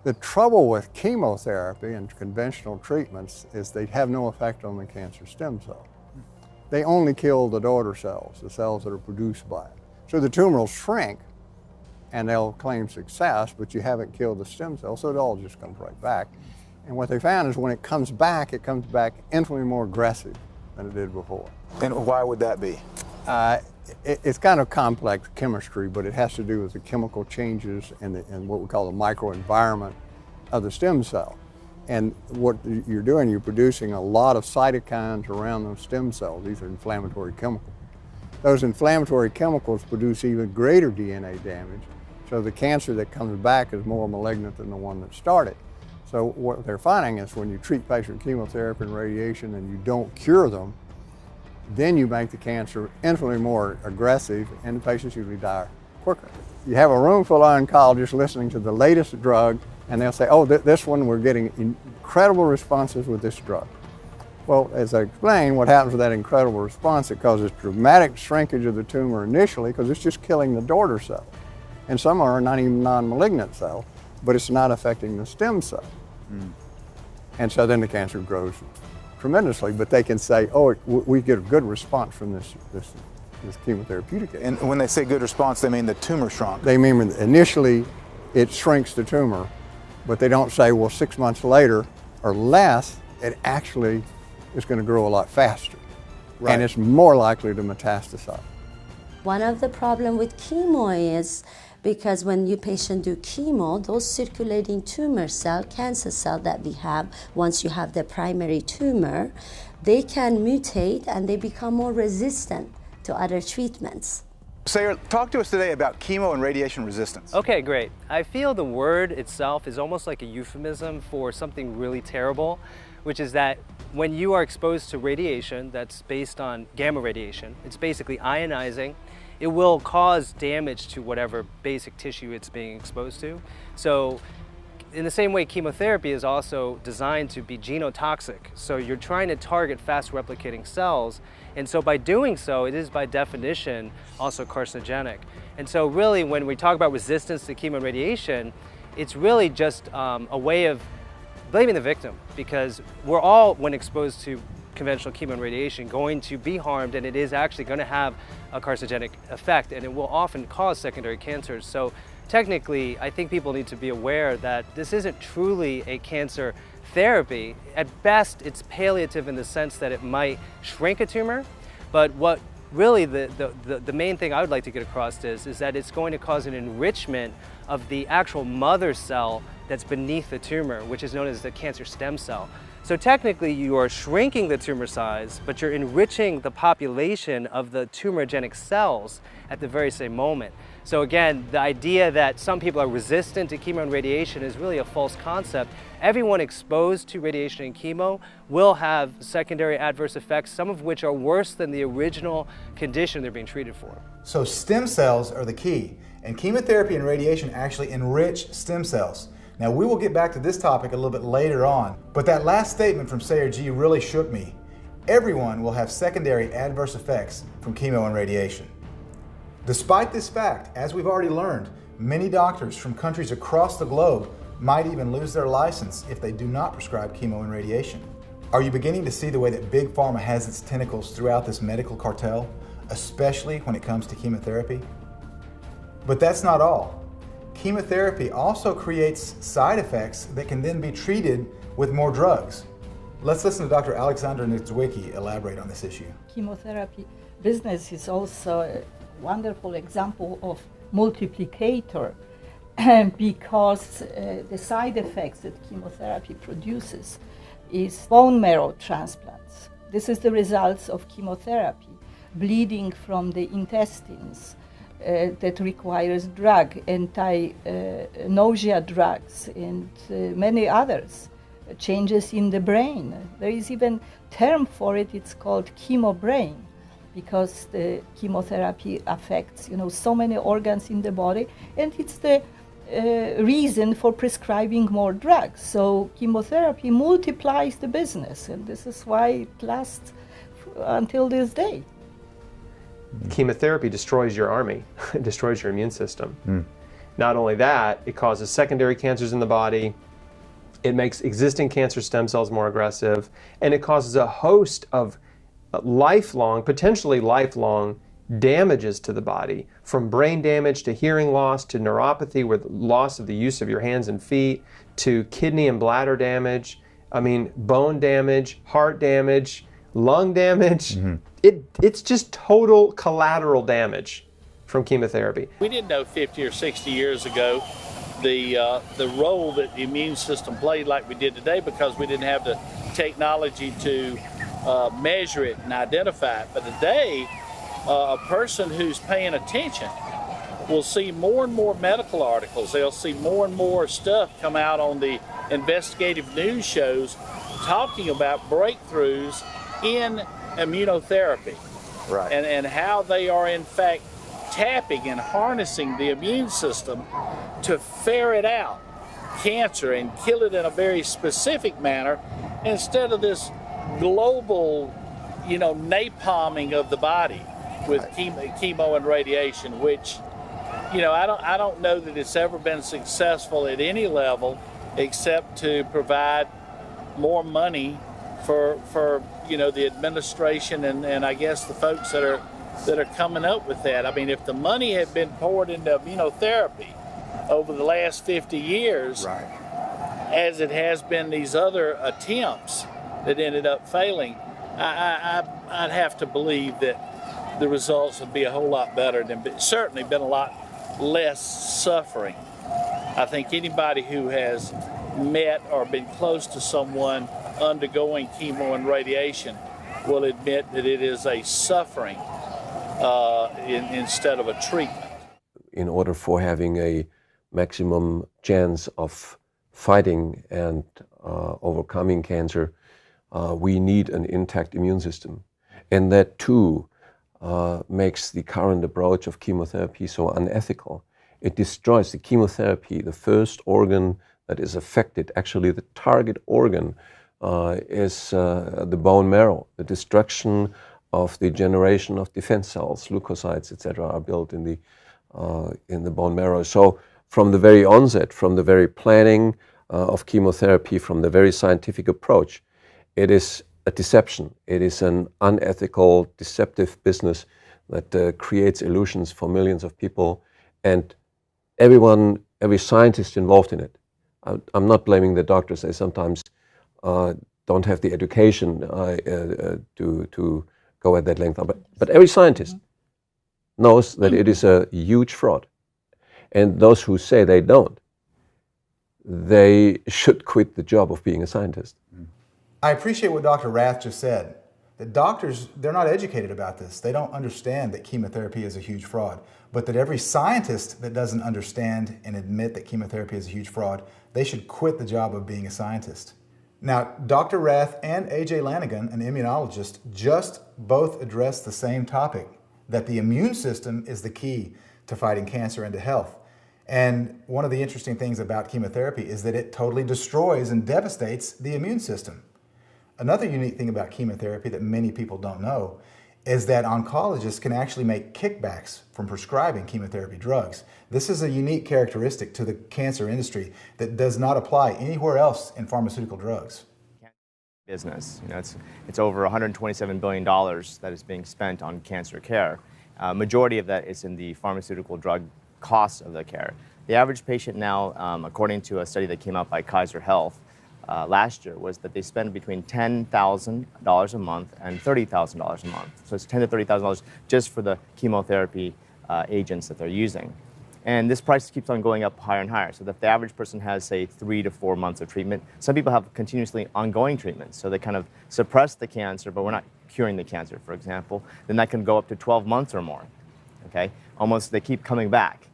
The trouble with chemotherapy and conventional treatments is they have no effect on the cancer stem cell. They only kill the daughter cells, the cells that are produced by it. So the tumor will shrink and they'll claim success, but you haven't killed the stem cell, so it all just comes right back. And what they found is when it comes back infinitely more aggressive than it did before. And why would that be? It's kind of complex chemistry, but it has to do with the chemical changes in what we call the microenvironment of the stem cell. And what you're doing, you're producing a lot of cytokines around those stem cells. These are inflammatory chemicals. Those inflammatory chemicals produce even greater DNA damage, so the cancer that comes back is more malignant than the one that started. So what they're finding is when you treat patients with chemotherapy and radiation and you don't cure them, then you make the cancer infinitely more aggressive and the patients usually die quicker. You have a room full of oncologists listening to the latest drug and they'll say, oh, this one we're getting incredible responses with this drug. Well, as I explained, what happens with that incredible response, it causes dramatic shrinkage of the tumor initially because it's just killing the daughter cell. And some are not even non-malignant cell, but it's not affecting the stem cell. And so then the cancer grows tremendously, but they can say, oh, we get a good response from this chemotherapeutic agent. And when they say good response, they mean the tumor shrunk. They mean initially it shrinks the tumor, but they don't say, well, 6 months later or less, it actually is going to grow a lot faster. Right. And it's more likely to metastasize. One of the problems with chemo is because when you patient do chemo, those circulating tumor cell, cancer cell that we have, once you have the primary tumor, they can mutate and they become more resistant to other treatments. Sayer, talk to us today about chemo and radiation resistance. Okay, great. I feel the word itself is almost like a euphemism for something really terrible, which is that when you are exposed to radiation that's based on gamma radiation, it's basically ionizing, it will cause damage to whatever basic tissue it's being exposed to. So in the same way, chemotherapy is also designed to be genotoxic. So you're trying to target fast replicating cells. And so by doing so, it is by definition also carcinogenic. And so really when we talk about resistance to chemo and radiation, it's really just a way of blaming the victim, because we're all, when exposed to conventional chemo and radiation, going to be harmed, and it is actually going to have a carcinogenic effect, and it will often cause secondary cancers. So technically, I think people need to be aware that this isn't truly a cancer therapy. At best, it's palliative in the sense that it might shrink a tumor, but what really the main thing I would like to get across is that it's going to cause an enrichment of the actual mother cell that's beneath the tumor, which is known as the cancer stem cell. So technically you are shrinking the tumor size, but you're enriching the population of the tumorigenic cells at the very same moment. So again, the idea that some people are resistant to chemo and radiation is really a false concept. Everyone exposed to radiation and chemo will have secondary adverse effects, some of which are worse than the original condition they're being treated for. So stem cells are the key, and chemotherapy and radiation actually enrich stem cells. Now, we will get back to this topic a little bit later on, but that last statement from Sayer Ji really shook me. Everyone will have secondary adverse effects from chemo and radiation. Despite this fact, as we've already learned, many doctors from countries across the globe might even lose their license if they do not prescribe chemo and radiation. Are you beginning to see the way that Big Pharma has its tentacles throughout this medical cartel, especially when it comes to chemotherapy? But that's not all. Chemotherapy also creates side effects that can then be treated with more drugs. Let's listen to Dr. Alexandra Niedzwiecki elaborate on this issue. Chemotherapy business is also a wonderful example of multiplicator because the side effects that chemotherapy produces is bone marrow transplants. This is the results of chemotherapy, bleeding from the intestines, that requires drug, anti-nausea drugs, and many others, changes in the brain. There is even term for it, it's called chemo brain, because the chemotherapy affects, so many organs in the body, and it's the reason for prescribing more drugs. So chemotherapy multiplies the business, and this is why it lasts until this day. Chemotherapy destroys your army, it destroys your immune system. Not only that, it causes secondary cancers in the body, it makes existing cancer stem cells more aggressive, and it causes a host of lifelong, potentially lifelong damages to the body, from brain damage to hearing loss to neuropathy with loss of the use of your hands and feet, to kidney and bladder damage, bone damage, heart damage, lung damage. It's just total collateral damage from chemotherapy. We didn't know 50 or 60 years ago the role that the immune system played like we did today, because we didn't have the technology to measure it and identify it. But today, a person who's paying attention we'll see more and more medical articles. They'll see more and more stuff come out on the investigative news shows talking about breakthroughs in immunotherapy. Right. And how they are in fact tapping and harnessing the immune system to ferret out cancer and kill it in a very specific manner instead of this global, napalming of the body with chemo and radiation, which, I don't know that it's ever been successful at any level except to provide more money for the administration and I guess the folks that are coming up with that. I mean, if the money had been poured into immunotherapy over the last 50 years, as it has been these other attempts that ended up failing, I'd have to believe that the results would be a whole lot better than, certainly been a lot less suffering. I think anybody who has met or been close to someone undergoing chemo and radiation will admit that it is a suffering instead of a treatment. In order for having a maximum chance of fighting and overcoming cancer, we need an intact immune system. And that too makes the current approach of chemotherapy so unethical. It destroys the chemotherapy, the first organ that is affected, actually the target organ, is the bone marrow. The destruction of the generation of defense cells, leukocytes, etc., are built in the bone marrow. So from the very onset, from the very planning of chemotherapy, from the very scientific approach, it is a deception. It is an unethical, deceptive business that creates illusions for millions of people, and every scientist involved in it. I'm not blaming the doctors. They sometimes don't have the education to go at that length. But every scientist knows that it is a huge fraud. And those who say they don't, they should quit the job of being a scientist. I appreciate what Dr. Rath just said. That doctors, they're not educated about this. They don't understand that chemotherapy is a huge fraud. But that every scientist that doesn't understand and admit that chemotherapy is a huge fraud, they should quit the job of being a scientist. Now, Dr. Rath and A.J. Lanigan, an immunologist, just both addressed the same topic, that the immune system is the key to fighting cancer and to health. And one of the interesting things about chemotherapy is that it totally destroys and devastates the immune system. Another unique thing about chemotherapy that many people don't know is that oncologists can actually make kickbacks from prescribing chemotherapy drugs. This is a unique characteristic to the cancer industry that does not apply anywhere else in pharmaceutical drugs. Business, it's over $127 billion that is being spent on cancer care. Majority of that is in the pharmaceutical drug costs of the care. The average patient now, according to a study that came out by Kaiser Health last year, was that they spend between $10,000 a month and $30,000 a month. So it's $10,000 to $30,000 just for the chemotherapy agents that they're using. And this price keeps on going up higher and higher. So that if the average person has, say, 3 to 4 months of treatment, some people have continuously ongoing treatments. So they kind of suppress the cancer, but we're not curing the cancer, for example. Then that can go up to 12 months or more. Okay? Almost, they keep coming back.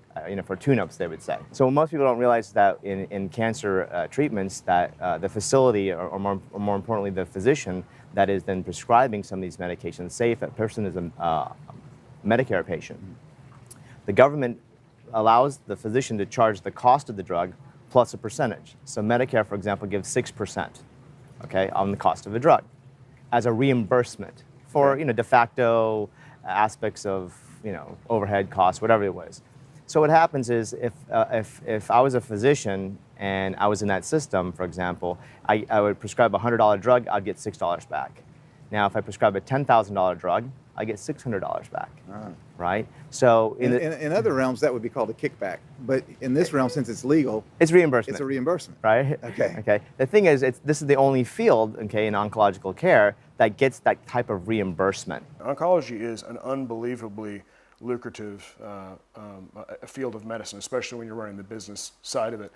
For tune-ups, they would say. So most people don't realize that in cancer treatments that the facility, or more importantly, the physician that is then prescribing some of these medications, say if a person is a Medicare patient, the government allows the physician to charge the cost of the drug plus a percentage. So Medicare, for example, gives 6%, okay, on the cost of the drug as a reimbursement for de facto aspects of overhead costs, whatever it was. So what happens is if I was a physician and I was in that system, for example, I would prescribe a $100 drug, I'd get $6 back. Now, if I prescribe a $10,000 drug, I get $600 back, right? So in other realms, that would be called a kickback. But in this realm, since it's legal, it's reimbursement. It's a reimbursement, right? Okay. Okay. The thing is, this is the only field, okay, in oncological care that gets that type of reimbursement. Oncology is an unbelievably lucrative field of medicine, especially when you're running the business side of it.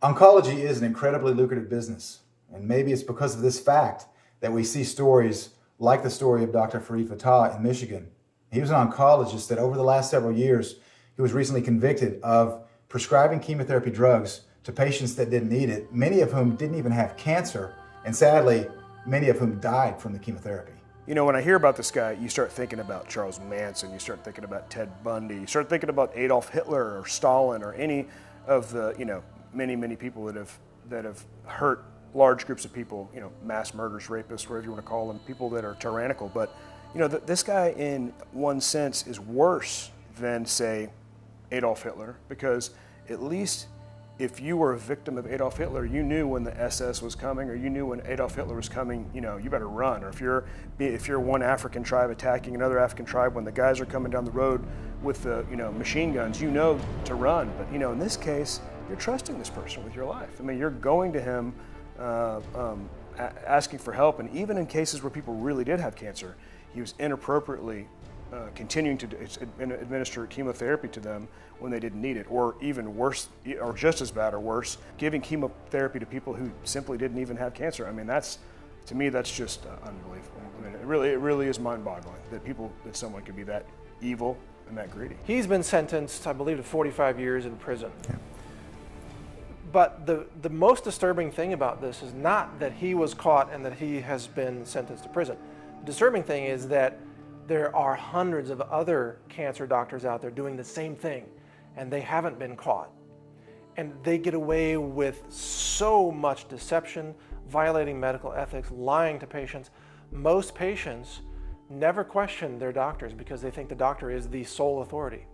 Oncology is an incredibly lucrative business, and maybe it's because of this fact that we see stories like the story of Dr. Farid Fatah in Michigan. He was an oncologist that over the last several years, he He was recently convicted of prescribing chemotherapy drugs to patients that didn't need it, many of whom didn't even have cancer, and sadly, many of whom died from the chemotherapy. You know, when I hear about this guy, you start thinking about Charles Manson, you start thinking about Ted Bundy, you start thinking about Adolf Hitler or Stalin or any of the, you know, many people that have hurt large groups of people, you know, mass murderers, rapists, whatever you want to call them, people that are tyrannical. But, you know, this guy in one sense is worse than, say, Adolf Hitler, because at least if you were a victim of Adolf Hitler, you knew when the SS was coming, or you knew when Adolf Hitler was coming, you know, you better run. Or if you're one African tribe attacking another African tribe, when the guys are coming down the road with the, you know, machine guns, you know to run. But, you know, in this case, you're trusting this person with your life. I mean, you're going to him asking for help, and even in cases where people really did have cancer, he was inappropriately continuing to administer chemotherapy to them when they didn't need it, or even worse, or just as bad or worse, giving chemotherapy to people who simply didn't even have cancer. I mean, to me, that's just unbelievable. I mean, it really is mind-boggling that someone could be that evil and that greedy. He's been sentenced, I believe, to 45 years in prison. Yeah. But the most disturbing thing about this is not that he was caught and that he has been sentenced to prison. The disturbing thing is that there are hundreds of other cancer doctors out there doing the same thing, and they haven't been caught. And they get away with so much deception, violating medical ethics, lying to patients. Most patients never question their doctors because they think the doctor is the sole authority.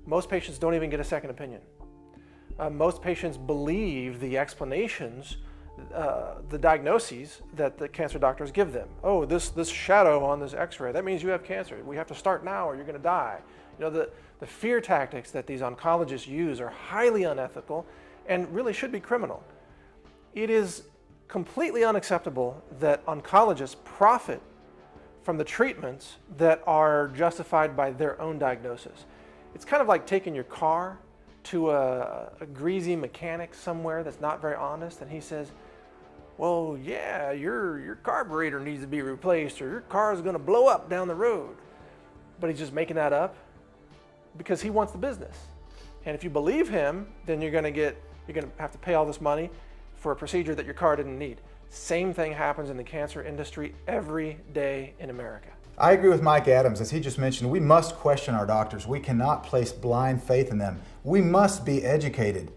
Most patients don't even get a second opinion. Most patients believe the explanations, the diagnoses that the cancer doctors give them. Oh, this shadow on this x-ray, that means you have cancer. We have to start now or you're going to die. You know, the fear tactics that these oncologists use are highly unethical and really should be criminal. It is completely unacceptable that oncologists profit from the treatments that are justified by their own diagnosis. It's kind of like taking your car to a greasy mechanic somewhere that's not very honest, and he says, well, yeah, your carburetor needs to be replaced, or your car is going to blow up down the road. But he's just making that up because he wants the business. And if you believe him, then you're going to have to pay all this money for a procedure that your car didn't need. Same thing happens in the cancer industry every day in America. I agree with Mike Adams. As he just mentioned, we must question our doctors. We cannot place blind faith in them. We must be educated.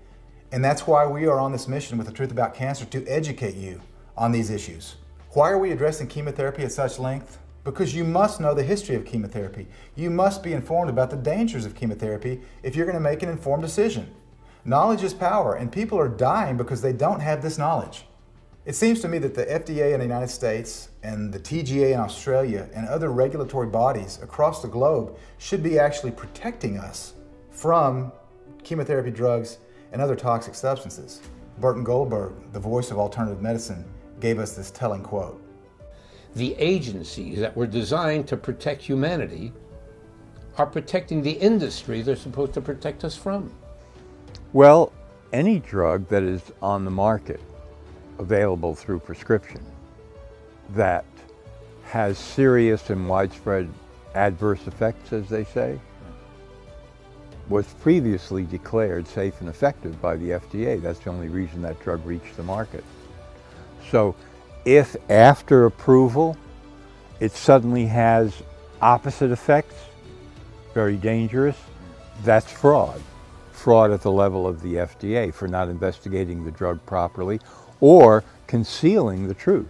And that's why we are on this mission with The Truth About Cancer, to educate you on these issues. Why are we addressing chemotherapy at such length? Because you must know the history of chemotherapy. You must be informed about the dangers of chemotherapy if you're going to make an informed decision. Knowledge is power, and people are dying because they don't have this knowledge. It seems to me that the FDA in the United States and the TGA in Australia and other regulatory bodies across the globe should be actually protecting us from chemotherapy drugs and other toxic substances. Burton Goldberg, the voice of alternative medicine, gave us this telling quote. The agencies that were designed to protect humanity are protecting the industry they're supposed to protect us from. Well, any drug that is on the market available through prescription that has serious and widespread adverse effects, as they say, was previously declared safe and effective by the FDA. That's the only reason that drug reached the market. So if after approval it suddenly has opposite effects, very dangerous, that's fraud. Fraud at the level of the FDA for not investigating the drug properly or concealing the truth.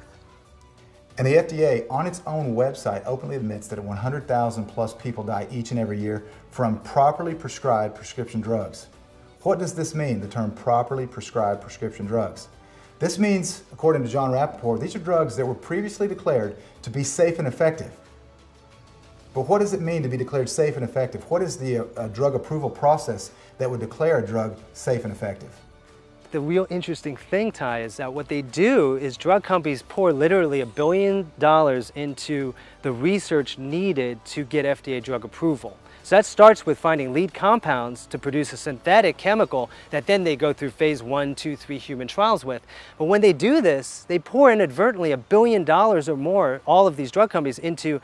And the FDA, on its own website, openly admits that 100,000 plus people die each and every year from properly prescribed prescription drugs. What does this mean, the term properly prescribed prescription drugs? This means, according to John Rappaport, these are drugs that were previously declared to be safe and effective. But what does it mean to be declared safe and effective? What is the drug approval process that would declare a drug safe and effective? The real interesting thing, Ty, is that what they do is drug companies pour literally $1 billion into the research needed to get FDA drug approval. So that starts with finding lead compounds to produce a synthetic chemical that then they go through phase 1, 2, 3 human trials with. But when they do this, they pour inadvertently $1 billion or more, all of these drug companies, into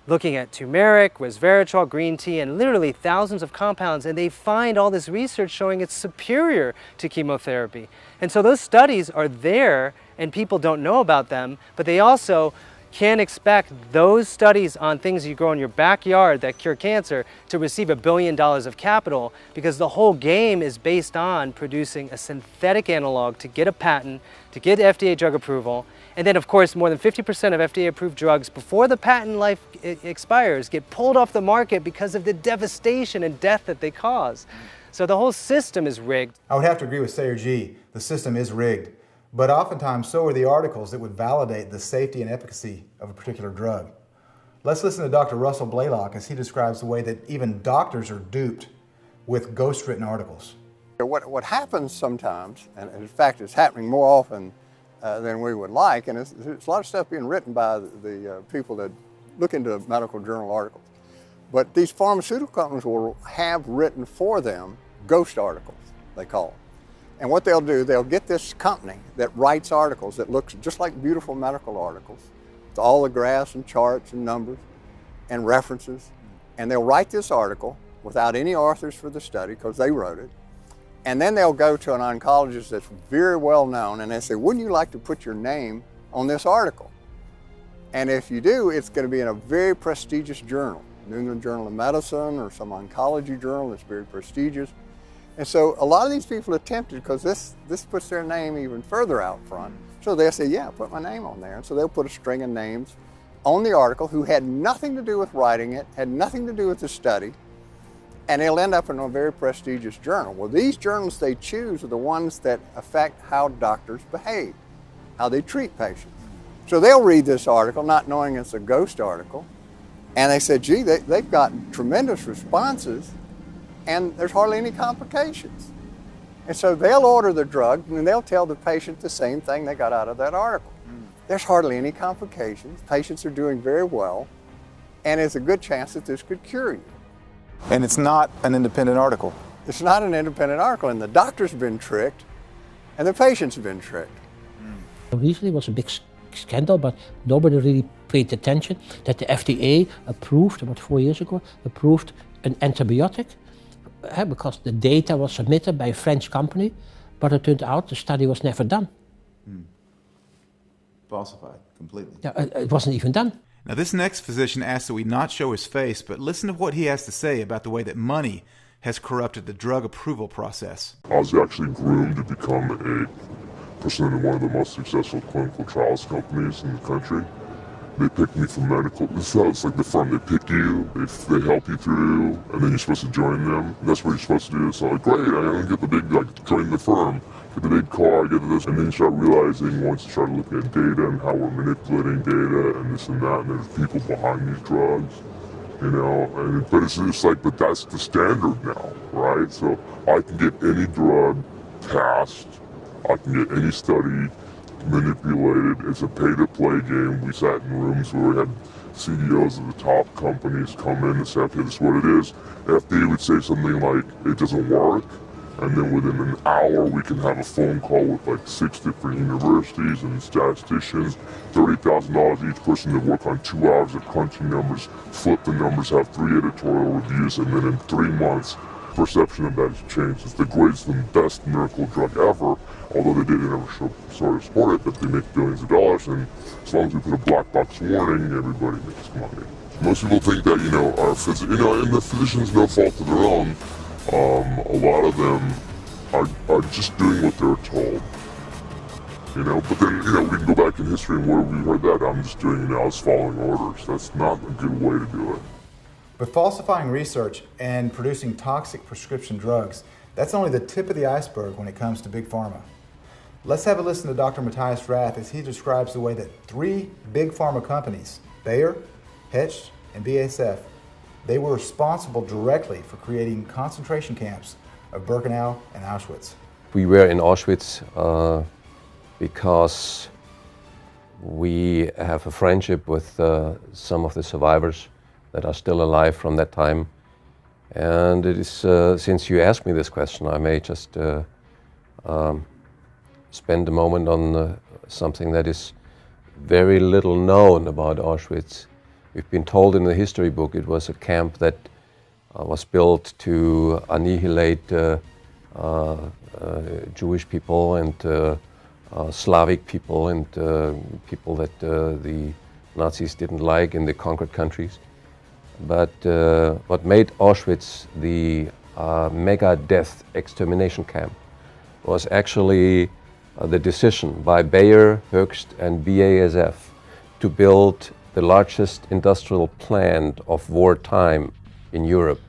looking at turmeric, resveratrol, green tea, and literally thousands of compounds, and they find all this research showing it's superior to chemotherapy. And so those studies are there, and people don't know about them, but they also can't expect those studies on things you grow in your backyard that cure cancer to receive $1 billion of capital, because the whole game is based on producing a synthetic analog to get a patent, to get FDA drug approval. And then, of course, more than 50% of FDA-approved drugs before the patent life expires get pulled off the market because of the devastation and death that they cause. So the whole system is rigged. I would have to agree with Sayer Ji. The system is rigged. But oftentimes, so are the articles that would validate the safety and efficacy of a particular drug. Let's listen to Dr. Russell Blaylock as he describes the way that even doctors are duped with ghost-written articles. What happens sometimes, and in fact it's happening more often than we would like, and it's a lot of stuff being written by the people that look into medical journal articles. But these pharmaceutical companies will have written for them ghost articles, they call them. And what they'll do, they'll get this company that writes articles that looks just like beautiful medical articles, with all the graphs and charts and numbers and references, and they'll write this article without any authors for the study because they wrote it. And then they'll go to an oncologist that's very well known and they say, wouldn't you like to put your name on this article? And if you do, it's going to be in a very prestigious journal, New England Journal of Medicine or some oncology journal that's very prestigious. And so a lot of these people are tempted because this puts their name even further out front. So they'll say, yeah, put my name on there. And so they'll put a string of names on the article who had nothing to do with writing it, had nothing to do with the study, and they'll end up in a very prestigious journal. Well, these journals they choose are the ones that affect how doctors behave, how they treat patients. So they'll read this article not knowing it's a ghost article, and they say, gee, they've gotten tremendous responses, and there's hardly any complications. And so they'll order the drug, and they'll tell the patient the same thing they got out of that article. There's hardly any complications. Patients are doing very well, and there's a good chance that this could cure you. And it's not an independent article. It's not an independent article, and the doctor's been tricked, and the patient's been tricked. Recently it was a big scandal, but nobody really paid attention that the FDA approved, about 4 years ago, approved an antibiotic because the data was submitted by a French company, but it turned out the study was never done. Falsified completely. Yeah, it wasn't even done. Now, this next physician asked that we not show his face, but listen to what he has to say about the way that money has corrupted the drug approval process. I was actually groomed to become a person in one of the most successful clinical trials companies in the country. They picked me for medical. It's like the firm, they pick you, they help you through, and then you're supposed to join them. That's what you're supposed to do. So like, great, I'm gonna get the big, like, join the firm, get the big car, get this, and then you start realizing once you start looking at data and how we're manipulating data and this and that, and there's people behind these drugs, you know, but it's just like, but that's the standard now, right? So I can get any drug passed, I can get any study manipulated. It's a pay-to-play game. We sat in rooms where we had CEOs of the top companies come in and say, okay, this is what it is. FDA would say something like, it doesn't work, and then within an hour we can have a phone call with like 6 different universities and statisticians, $30,000 each person to work on 2 hours of crunching numbers, flip the numbers, have 3 editorial reviews, and then in 3 months, perception of that has changed. It's the greatest and best miracle drug ever, although they didn't ever sort of support it, but they make billions of dollars, and as long as we put a black box warning, everybody makes money. Most people think that, you know, and the physicians, no fault of their own, a lot of them are just doing what they're told. You know, but then, you know, we can go back in history and where we heard that, I'm just doing, I was following orders. That's not a good way to do it. But falsifying research and producing toxic prescription drugs, that's only the tip of the iceberg when it comes to Big Pharma. Let's have a listen to Dr. Matthias Rath as he describes the way that 3 big pharma companies, Bayer, Hecht, and BASF, they were responsible directly for creating concentration camps of Birkenau and Auschwitz. We were in Auschwitz because we have a friendship with some of the survivors that are still alive from that time. And it is, since you asked me this question, I may just spend a moment on something that is very little known about Auschwitz. We've been told in the history book it was a camp that was built to annihilate Jewish people and Slavic people and people that the Nazis didn't like in the conquered countries. But what made Auschwitz the mega death extermination camp was actually the decision by Bayer, Höchst and BASF to build the largest industrial plant of wartime in Europe.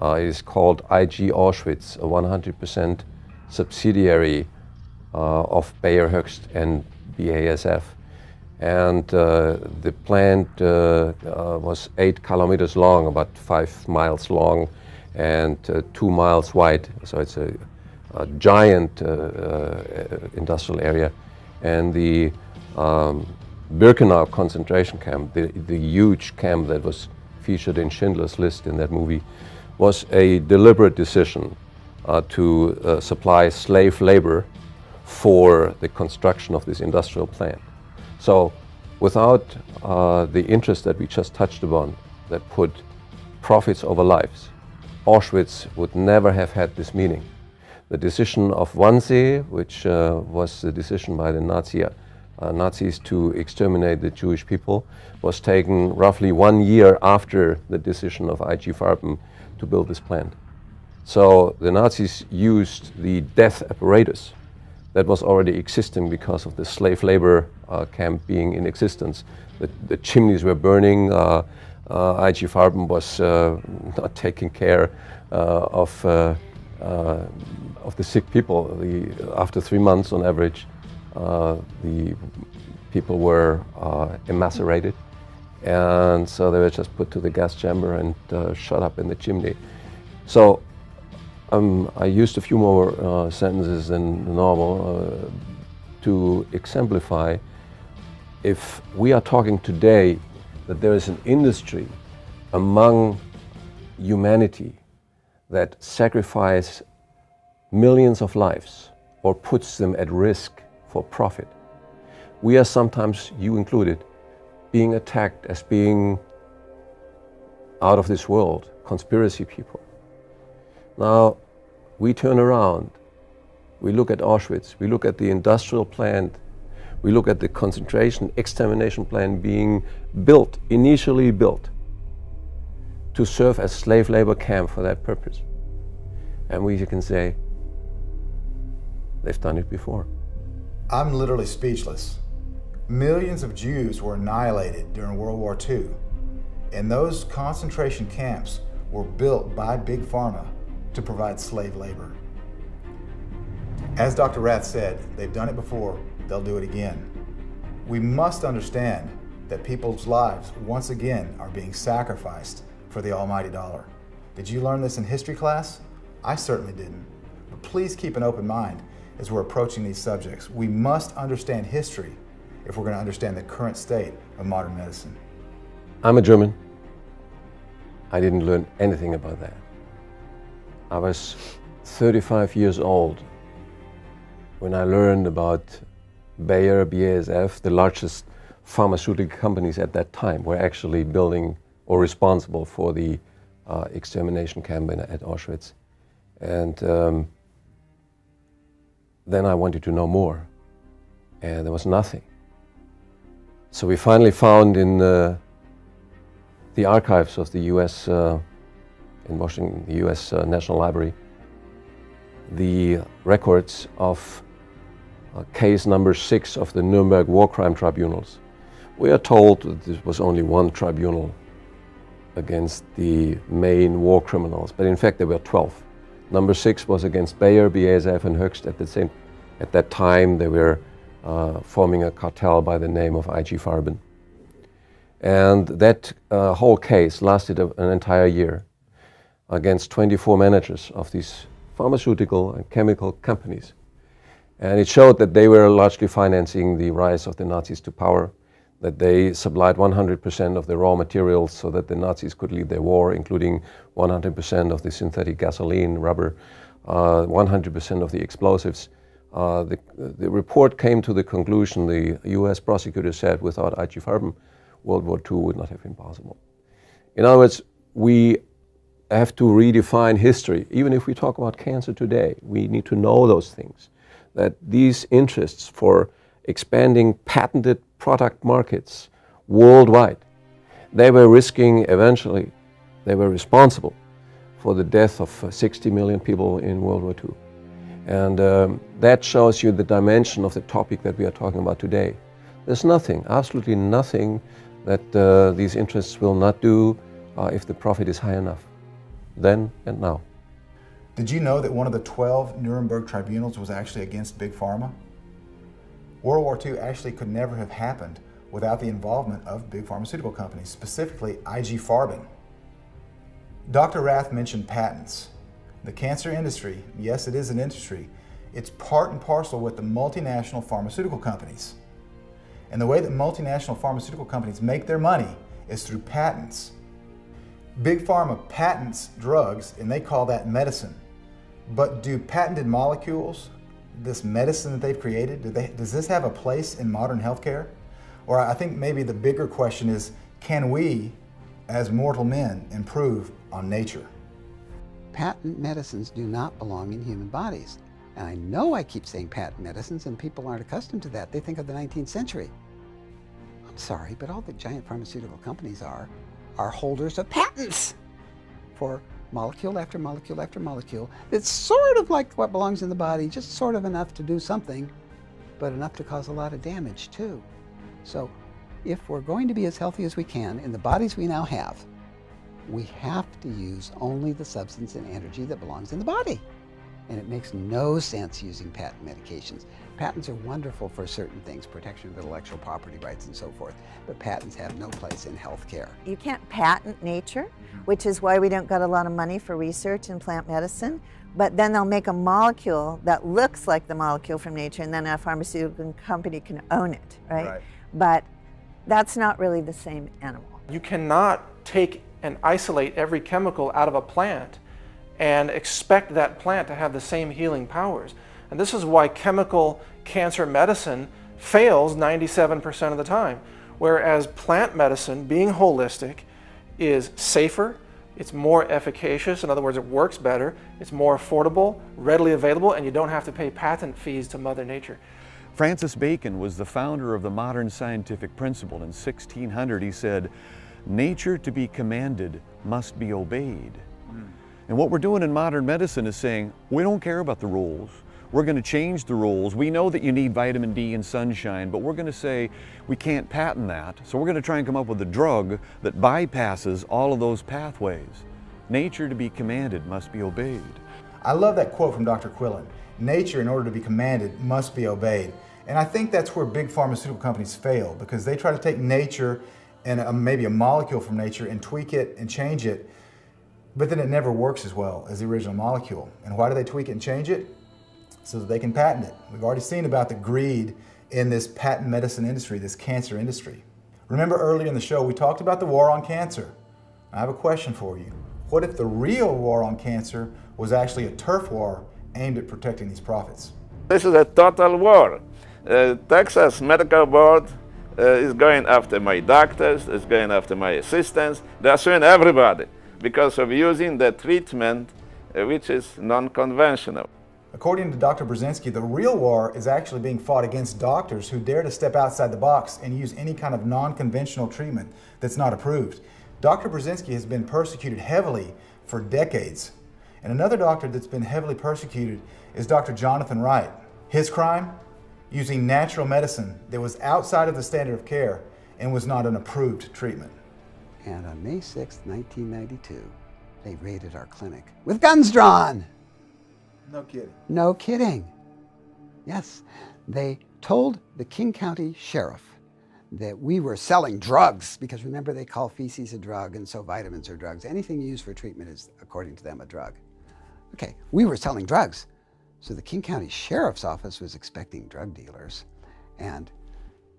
It is called IG Auschwitz, a 100% subsidiary of Bayer, Höchst and BASF. And the plant was 8 kilometers long, about 5 miles long, and 2 miles wide. So it's a giant industrial area. And the Birkenau concentration camp, the huge camp that was featured in Schindler's List in that movie, was a deliberate decision to supply slave labor for the construction of this industrial plant. So without the interest that we just touched upon, that put profits over lives, Auschwitz would never have had this meaning. The decision of Wannsee, which was the decision by the Nazis to exterminate the Jewish people, was taken roughly 1 year after the decision of IG Farben to build this plant. So the Nazis used the death apparatus that was already existing because of the slave labor camp being in existence. The chimneys were burning. IG Farben was not taking care of the sick people. After 3 months on average, the people were emascerated, and so they were just put to the gas chamber and shut up in the chimney. So I used a few more sentences than normal to exemplify, if we are talking today that there is an industry among humanity that sacrifices millions of lives or puts them at risk for profit, we are sometimes, you included, being attacked as being out of this world, conspiracy people. Now, we turn around, we look at Auschwitz, we look at the industrial plant, we look at the concentration extermination plant being built, initially built, to serve as slave labor camp for that purpose. And we can say, they've done it before. I'm literally speechless. Millions of Jews were annihilated during World War II, and those concentration camps were built by Big Pharma to provide slave labor. As Dr. Rath said, they've done it before, they'll do it again. We must understand that people's lives, once again, are being sacrificed for the almighty dollar. Did you learn this in history class? I certainly didn't. But please keep an open mind as we're approaching these subjects. We must understand history if we're going to understand the current state of modern medicine. I'm a German. I didn't learn anything about that. I was 35 years old when I learned about Bayer, BASF, the largest pharmaceutical companies at that time, were actually building or responsible for the extermination camp at Auschwitz. And then I wanted to know more, and there was nothing. So we finally found in the archives of the US, in Washington, the US National Library, the records of case number 6 of the Nuremberg War Crime Tribunals. We are told that there was only one tribunal against the main war criminals, but in fact there were 12. Number 6 was against Bayer, BASF and Höchst. At that time they were forming a cartel by the name of IG Farben. And that whole case lasted an entire year against 24 managers of these pharmaceutical and chemical companies. And it showed that they were largely financing the rise of the Nazis to power, that they supplied 100% of the raw materials so that the Nazis could lead their war, including 100% of the synthetic gasoline, rubber, 100% of the explosives. The report came to the conclusion, the US prosecutor said, without IG Farben, World War II would not have been possible. In other words, we have to redefine history. Even if we talk about cancer today, we need to know those things, that these interests for expanding patented product markets worldwide, they were risking eventually, they were responsible for the death of 60 million people in World War II. And that shows you the dimension of the topic that we are talking about today. There's nothing, absolutely nothing, that these interests will not do if the profit is high enough, then and now. Did you know that one of the 12 Nuremberg tribunals was actually against Big Pharma? World War II actually could never have happened without the involvement of big pharmaceutical companies, specifically IG Farben. Dr. Rath mentioned patents. The cancer industry, yes, it is an industry, it's part and parcel with the multinational pharmaceutical companies. And the way that multinational pharmaceutical companies make their money is through patents. Big Pharma patents drugs, and they call that medicine. But do patented molecules, this medicine that they've created, does this have a place in modern healthcare? Or I think maybe the bigger question is, can we, as mortal men, improve on nature? Patent medicines do not belong in human bodies. And I know I keep saying patent medicines, and people aren't accustomed to that. They think of the 19th century. I'm sorry, but all the giant pharmaceutical companies are holders of patents for molecule after molecule after molecule. It's sort of like what belongs in the body, just sort of enough to do something, but enough to cause a lot of damage too. So if we're going to be as healthy as we can in the bodies we now have, we have to use only the substance and energy that belongs in the body. And it makes no sense using patent medications. Patents are wonderful for certain things, protection of intellectual property rights and so forth, but patents have no place in healthcare. You can't patent nature, which is why we don't get a lot of money for research in plant medicine, but then they'll make a molecule that looks like the molecule from nature, and then a pharmaceutical company can own it, right? But that's not really the same animal. You cannot take and isolate every chemical out of a plant and expect that plant to have the same healing powers. And this is why chemical cancer medicine fails 97% of the time, whereas plant medicine, being holistic, is safer, it's more efficacious, in other words, it works better, it's more affordable, readily available, and you don't have to pay patent fees to Mother Nature. Francis Bacon was the founder of the modern scientific principle. In 1600, he said, "Nature to be commanded must be obeyed." And what we're doing in modern medicine is saying, we don't care about the rules. We're going to change the rules. We know that you need vitamin D and sunshine, but we're going to say we can't patent that. So we're going to try and come up with a drug that bypasses all of those pathways. Nature to be commanded must be obeyed. I love that quote from Dr. Quillen. Nature, in order to be commanded, must be obeyed. And I think that's where big pharmaceutical companies fail, because they try to take nature and maybe a molecule from nature and tweak it and change it, but then it never works as well as the original molecule. And why do they tweak it and change it? So that they can patent it. We've already seen about the greed in this patent medicine industry, this cancer industry. Remember earlier in the show, we talked about the war on cancer. I have a question for you. What if the real war on cancer was actually a turf war aimed at protecting these profits? This is a total war. Texas Medical Board is going after my doctors, is going after my assistants. They're suing everybody because of using the treatment which is non-conventional. According to Dr. Burzynski, the real war is actually being fought against doctors who dare to step outside the box and use any kind of non-conventional treatment that's not approved. Dr. Burzynski has been persecuted heavily for decades. And another doctor that's been heavily persecuted is Dr. Jonathan Wright. His crime? Using natural medicine that was outside of the standard of care and was not an approved treatment. And on May 6, 1992, they raided our clinic with guns drawn. No kidding. No kidding. Yes, they told the King County Sheriff that we were selling drugs, because remember they call feces a drug and so vitamins are drugs. Anything used for treatment is, according to them, a drug. Okay, we were selling drugs. So the King County Sheriff's Office was expecting drug dealers. And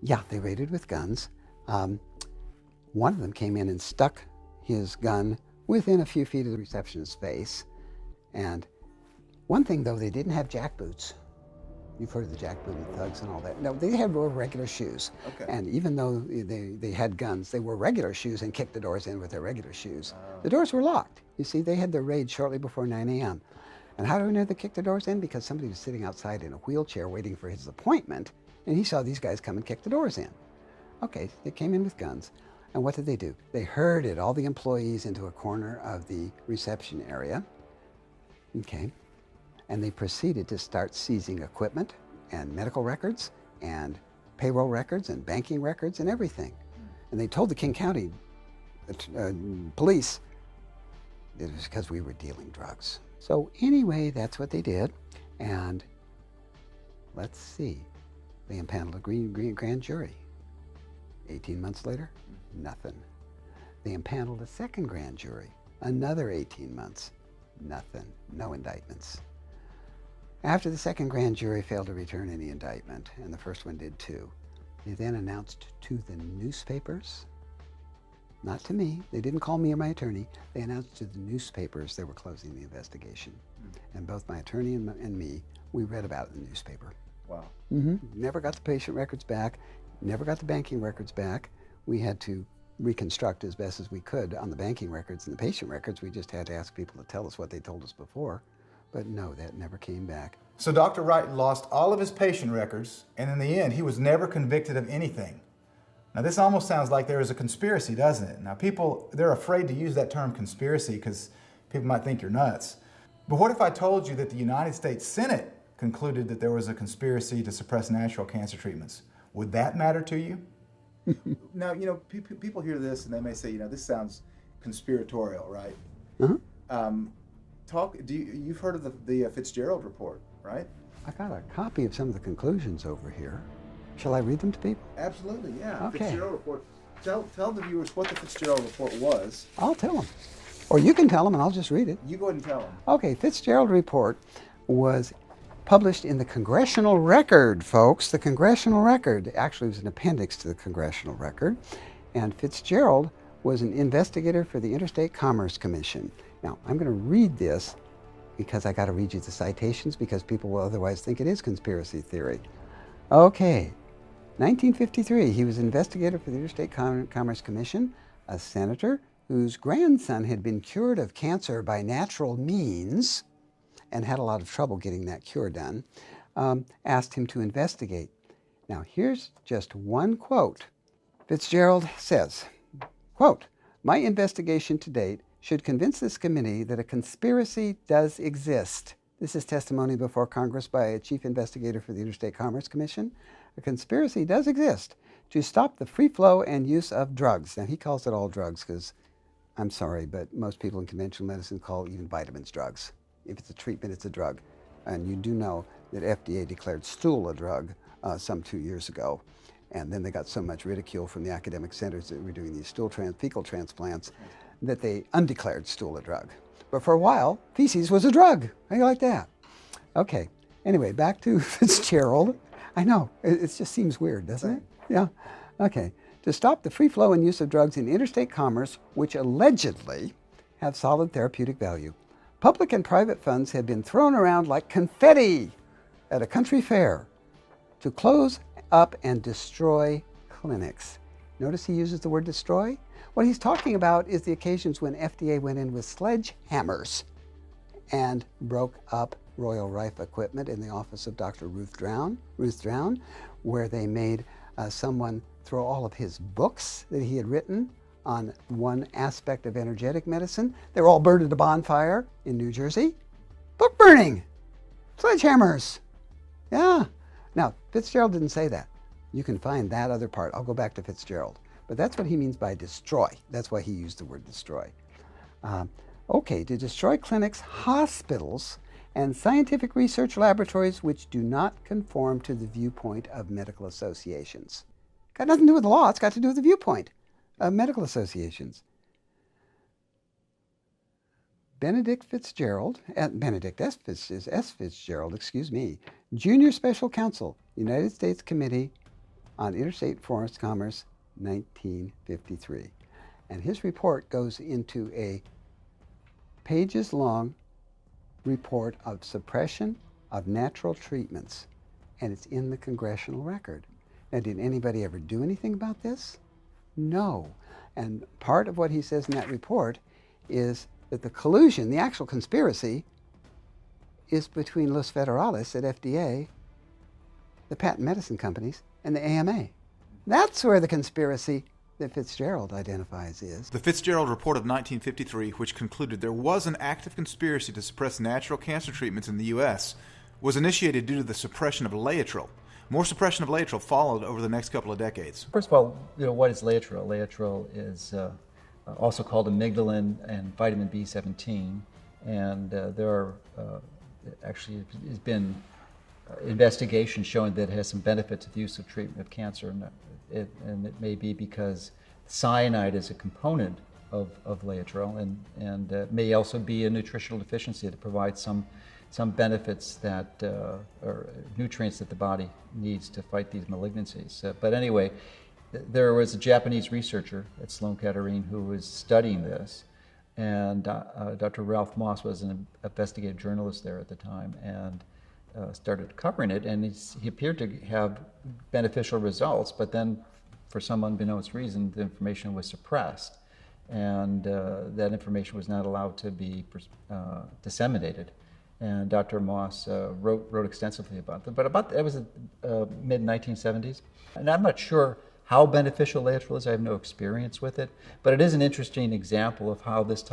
yeah, they raided with guns. One of them came in and stuck his gun within a few feet of the receptionist's face. And one thing though, they didn't have jackboots. You've heard of the jackbooted thugs and all that. No, they wore regular shoes. Okay. And even though they had guns, they wore regular shoes and kicked the doors in with their regular shoes. The doors were locked. You see, they had their raid shortly before 9 a.m. And how do we know they kicked the doors in? Because somebody was sitting outside in a wheelchair waiting for his appointment, and he saw these guys come and kick the doors in. Okay, they came in with guns. And what did they do? They herded all the employees into a corner of the reception area. Okay. And they proceeded to start seizing equipment and medical records and payroll records and banking records and everything. And they told the King County police it was because we were dealing drugs. So anyway, that's what they did. And let's see, they impaneled a grand jury. 18 months later, nothing. They impaneled a second grand jury. Another 18 months, nothing, no indictments. After the second grand jury failed to return any indictment, and the first one did too, they then announced to the newspapers, not to me, they didn't call me or my attorney, they announced to the newspapers they were closing the investigation. And both my attorney and me, we read about it in the newspaper. Wow. Never got the patient records back, never got the banking records back. We had to reconstruct as best as we could on the banking records and the patient records. We just had to ask people to tell us what they told us before. But no, that never came back. So Dr. Wright lost all of his patient records, and in the end, he was never convicted of anything. Now, this almost sounds like there is a conspiracy, doesn't it? Now, people, they're afraid to use that term conspiracy because people might think you're nuts. But what if I told you that the United States Senate concluded that there was a conspiracy to suppress natural cancer treatments? Would that matter to you? Now, you know, people hear this and they may say, you know, this sounds conspiratorial, right? You've heard of the Fitzgerald report, right? I got a copy of some of the conclusions over here. Shall I read them to people? Absolutely, yeah. Okay. Fitzgerald report. Tell the viewers what the Fitzgerald report was. I'll tell them. Or you can tell them and I'll just read it. You go ahead and tell them. Okay, Fitzgerald report was published in the Congressional Record, folks. The Congressional Record actually was an appendix to the Congressional Record. And Fitzgerald was an investigator for the Interstate Commerce Commission. Now, I'm going to read this because I got to read you the citations because people will otherwise think it is conspiracy theory. Okay, 1953, he was investigator for the Interstate Commerce Commission, a senator whose grandson had been cured of cancer by natural means and had a lot of trouble getting that cure done, asked him to investigate. Now, here's just one quote. Fitzgerald says, quote, "My investigation to date should convince this committee that a conspiracy does exist." This is testimony before Congress by a chief investigator for the Interstate Commerce Commission. A conspiracy does exist to stop the free flow and use of drugs. Now, he calls it all drugs because, I'm sorry, but most people in conventional medicine call even vitamins drugs. If it's a treatment, it's a drug. And you do know that FDA declared stool a drug some 2 years ago. And then they got so much ridicule from the academic centers that were doing these fecal transplants that they undeclared stool a drug. But for a while, feces was a drug. How do you like that? Okay, anyway, back to Fitzgerald. I know, it just seems weird, doesn't it? Yeah, okay. To stop the free flow and use of drugs in interstate commerce, which allegedly have solid therapeutic value. Public and private funds have been thrown around like confetti at a country fair to close up and destroy clinics. Notice he uses the word destroy? What he's talking about is the occasions when FDA went in with sledgehammers and broke up Royal Rife equipment in the office of Dr. Ruth Drown, where they made someone throw all of his books that he had written on one aspect of energetic medicine. They were all burned at a bonfire in New Jersey. Book burning! Sledgehammers! Yeah. Now, Fitzgerald didn't say that. You can find that other part. I'll go back to Fitzgerald. But that's what he means by destroy. That's why he used the word destroy. Okay, to destroy clinics, hospitals, and scientific research laboratories which do not conform to the viewpoint of medical associations. Got nothing to do with the law, it's got to do with the viewpoint of medical associations. Benedict S. Fitzgerald, Junior Special Counsel, United States Committee on Interstate Forest Commerce, 1953. And his report goes into a pages-long report of suppression of natural treatments and it's in the congressional record. Now, did anybody ever do anything about this? No. And part of what he says in that report is that the collusion, the actual conspiracy, is between Los Federales at FDA, the patent medicine companies, and the AMA. That's where the conspiracy that Fitzgerald identifies is. The Fitzgerald Report of 1953, which concluded there was an active conspiracy to suppress natural cancer treatments in the U.S., was initiated due to the suppression of Laetrile. More suppression of Laetrile followed over the next couple of decades. First of all, what is Laetrile? Laetrile is also called amygdalin and vitamin B17, and there are actually has been investigation showing that it has some benefit to the use of treatment of cancer, and it may be because cyanide is a component of Laetrile, and may also be a nutritional deficiency that provides some benefits that or nutrients that the body needs to fight these malignancies. But anyway, there was a Japanese researcher at Sloan Kettering who was studying this, and Dr. Ralph Moss was an investigative journalist there at the time, and started covering it, and he appeared to have beneficial results, but then for some unbeknownst reason the information was suppressed, and that information was not allowed to be disseminated. And Dr. Moss wrote extensively about them, but it was mid-1970s, and I'm not sure how beneficial Laetrile is. I have no experience with it, but it is an interesting example of how these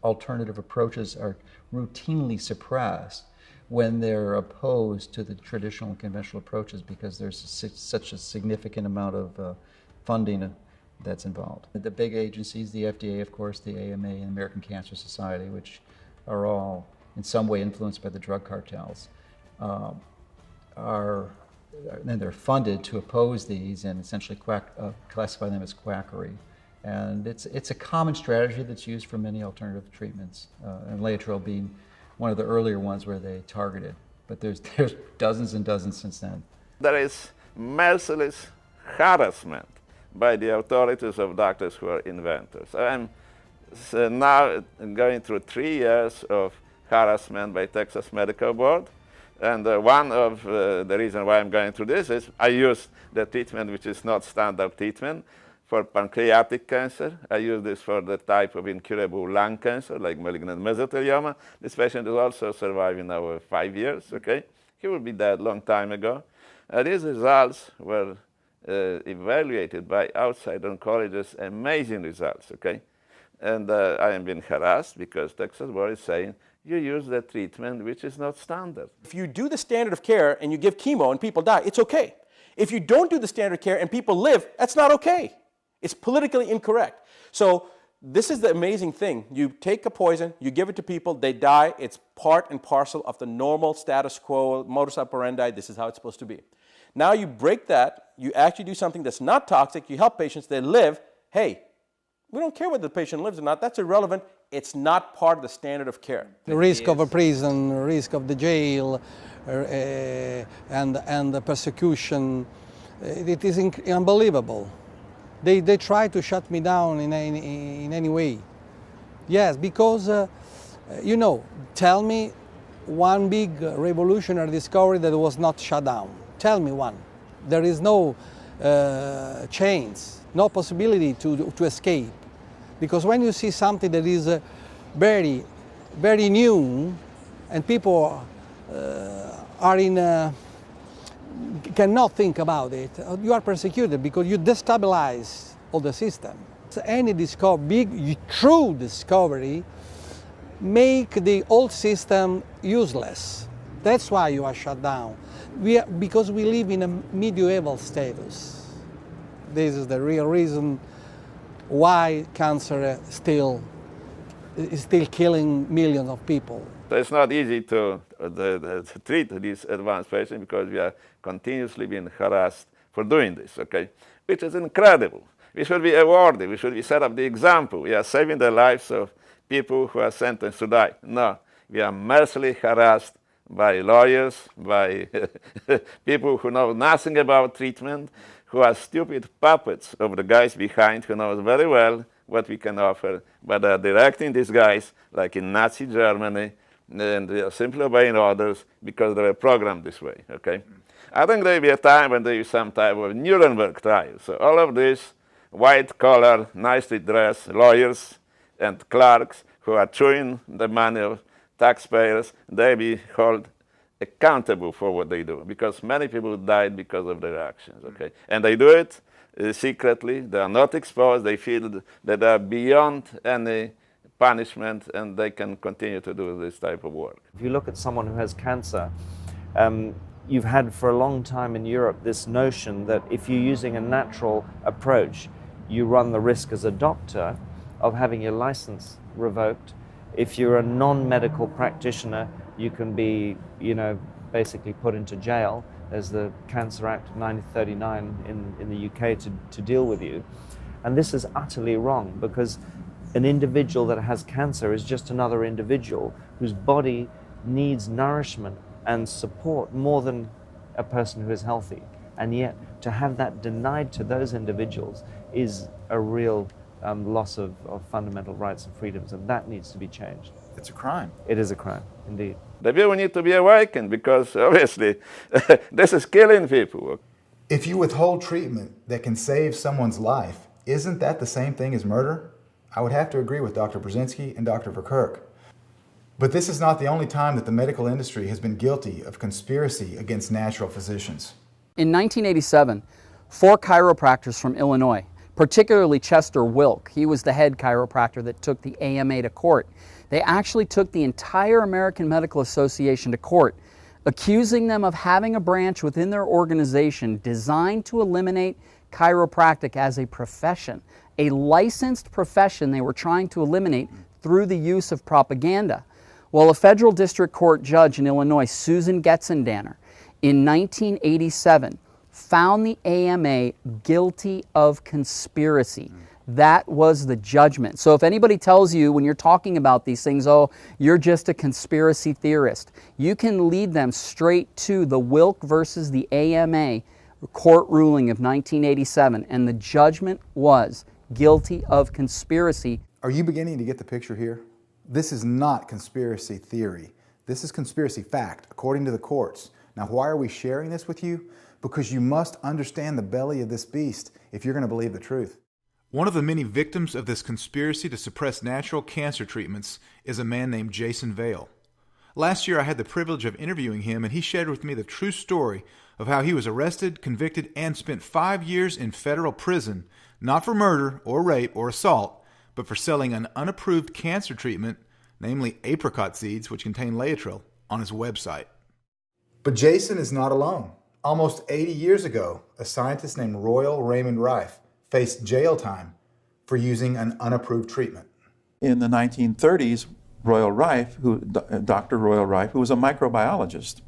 alternative approaches are routinely suppressed when they're opposed to the traditional and conventional approaches, because there's such a significant amount of funding that's involved. The big agencies, the FDA, of course, the AMA, and the American Cancer Society, which are all in some way influenced by the drug cartels, and they're funded to oppose these and essentially classify them as quackery. And it's a common strategy that's used for many alternative treatments, and Laetrile being one of the earlier ones where they targeted. But there's dozens and dozens since then. There is merciless harassment by the authorities of doctors who are inventors. I'm now going through 3 years of harassment by Texas Medical Board. And one of the reasons why I'm going through this is I use the treatment which is not standard treatment for pancreatic cancer. I use this for the type of incurable lung cancer, like malignant mesothelioma. This patient is also surviving now 5 years, okay? He will be dead a long time ago. These results were evaluated by outside oncologists, amazing results, okay? And I am being harassed because Texas Board is saying, you use the treatment which is not standard. If you do the standard of care and you give chemo and people die, it's okay. If you don't do the standard of care and people live, that's not okay. It's politically incorrect. So this is the amazing thing. You take a poison, you give it to people, they die. It's part and parcel of the normal status quo, modus operandi. This is how it's supposed to be. Now you break that, you actually do something that's not toxic, you help patients, they live. Hey, we don't care whether the patient lives or not. That's irrelevant. It's not part of the standard of care. The risk of a prison, risk of the jail, and the persecution, it is unbelievable. They try to shut me down in any way. Yes, because, tell me one big revolutionary discovery that was not shut down. Tell me one. There is no chains, no possibility to escape. Because when you see something that is very, very new, and people cannot think about it, you are persecuted because you destabilize all the system. So any big, true discovery make the old system useless. That's why you are shut down. Because we live in a medieval status. This is the real reason why cancer is still killing millions of people. So it's not easy to treat these advanced patients because we are continuously being harassed for doing this, okay? Which is incredible. We should be awarded. We should be set up the example. We are saving the lives of people who are sentenced to die. No, we are mercilessly harassed by lawyers, by people who know nothing about treatment, who are stupid puppets of the guys behind who knows very well what we can offer, but are directing these guys like in Nazi Germany, and they are simply obeying orders because they are programmed this way, okay? I think there will be a time when there is some type of Nuremberg trial. So all of these white-collar, nicely dressed lawyers and clerks who are chewing the money of taxpayers, they be held accountable for what they do, because many people died because of their actions, okay? And they do it secretly. They are not exposed. They feel that they are beyond any punishment, and they can continue to do this type of work. If you look at someone who has cancer, you've had for a long time in Europe this notion that if you're using a natural approach, you run the risk as a doctor of having your license revoked. If you're a non-medical practitioner, you can be, basically put into jail. There's the Cancer Act of 1939 in the UK to deal with you. And this is utterly wrong, because an individual that has cancer is just another individual whose body needs nourishment and support more than a person who is healthy. And yet, to have that denied to those individuals is a real loss of fundamental rights and freedoms, and that needs to be changed. It's a crime. It is a crime, indeed. The people need to be awakened, because obviously this is killing people. If you withhold treatment that can save someone's life, isn't that the same thing as murder? I would have to agree with Dr. Brzezinski and Dr. Verkerk. But this is not the only time that the medical industry has been guilty of conspiracy against natural physicians. In 1987, 4 chiropractors from Illinois, particularly Chester Wilk, he was the head chiropractor that took the AMA to court. They actually took the entire American Medical Association to court, accusing them of having a branch within their organization designed to eliminate chiropractic as a profession, a licensed profession they were trying to eliminate through the use of propaganda. Well, a federal district court judge in Illinois, Susan Getzendanner, in 1987 found the AMA guilty of conspiracy. That was the judgment. So if anybody tells you when you're talking about these things, oh, you're just a conspiracy theorist, you can lead them straight to the Wilk versus the AMA court ruling of 1987, and the judgment was guilty of conspiracy. Are you beginning to get the picture here? This is not conspiracy theory. This is conspiracy fact, according to the courts. Now, why are we sharing this with you? Because you must understand the belly of this beast if you're going to believe the truth. One of the many victims of this conspiracy to suppress natural cancer treatments is a man named Jason Vale. Last year I had the privilege of interviewing him, and he shared with me the true story of how he was arrested, convicted, and spent 5 years in federal prison, not for murder or rape or assault, but for selling an unapproved cancer treatment, namely apricot seeds, which contain Laetrile, on his website. But Jason is not alone. Almost 80 years ago, a scientist named Royal Raymond Rife faced jail time for using an unapproved treatment. In the 1930s, Dr. Royal Rife, who was a microbiologist,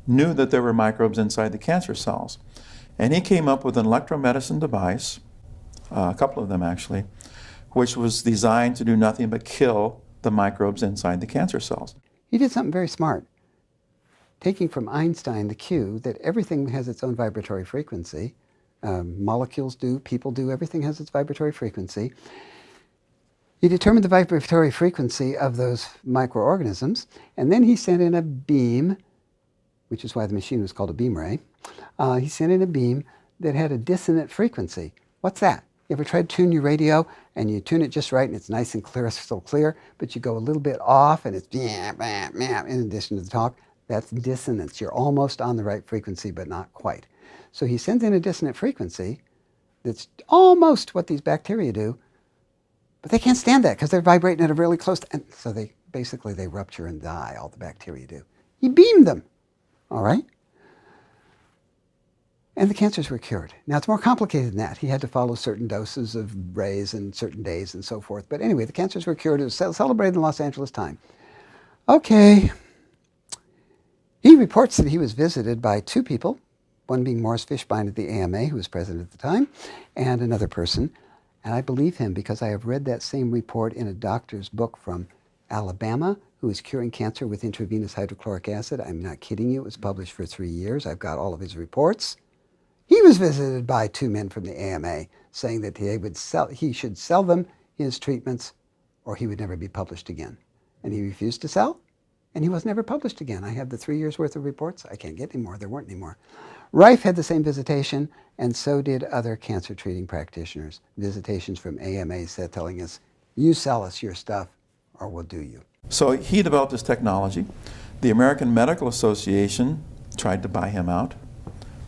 knew that there were microbes inside the cancer cells. And he came up with an electromedicine device, a couple of them actually, which was designed to do nothing but kill the microbes inside the cancer cells. He did something very smart, taking from Einstein the cue that everything has its own vibratory frequency. Molecules do, people do, everything has its vibratory frequency. He determined the vibratory frequency of those microorganisms, and then he sent in a beam, which is why the machine was called a beam ray. He sent in a beam that had a dissonant frequency. What's that? You ever tried to tune your radio and you tune it just right and it's nice and clear, still clear, but you go a little bit off and it's in addition to the talk? That's dissonance. You're almost on the right frequency, but not quite. So he sends in a dissonant frequency that's almost what these bacteria do, but they can't stand that because they're vibrating at a really close, and so they rupture and die, all the bacteria do. He beamed them, all right? And the cancers were cured. Now, it's more complicated than that. He had to follow certain doses of rays and certain days and so forth. But anyway, the cancers were cured. It was celebrated in Los Angeles Times. Okay. He reports that he was visited by 2 people, one being Morris Fishbein at the AMA, who was president at the time, and another person. And I believe him because I have read that same report in a doctor's book from Alabama who is curing cancer with intravenous hydrochloric acid. I'm not kidding you. It was published for 3 years. I've got all of his reports. He was visited by 2 men from the AMA saying that he should sell them his treatments or he would never be published again. And he refused to sell, And he was never published again. I have the 3 years worth of reports. I can't get any more. There weren't any more. Rife had the same visitation, and so did other cancer treating practitioners. Visitations from AMAs telling us, you sell us your stuff or we'll do you. So he developed this technology. The American Medical Association tried to buy him out,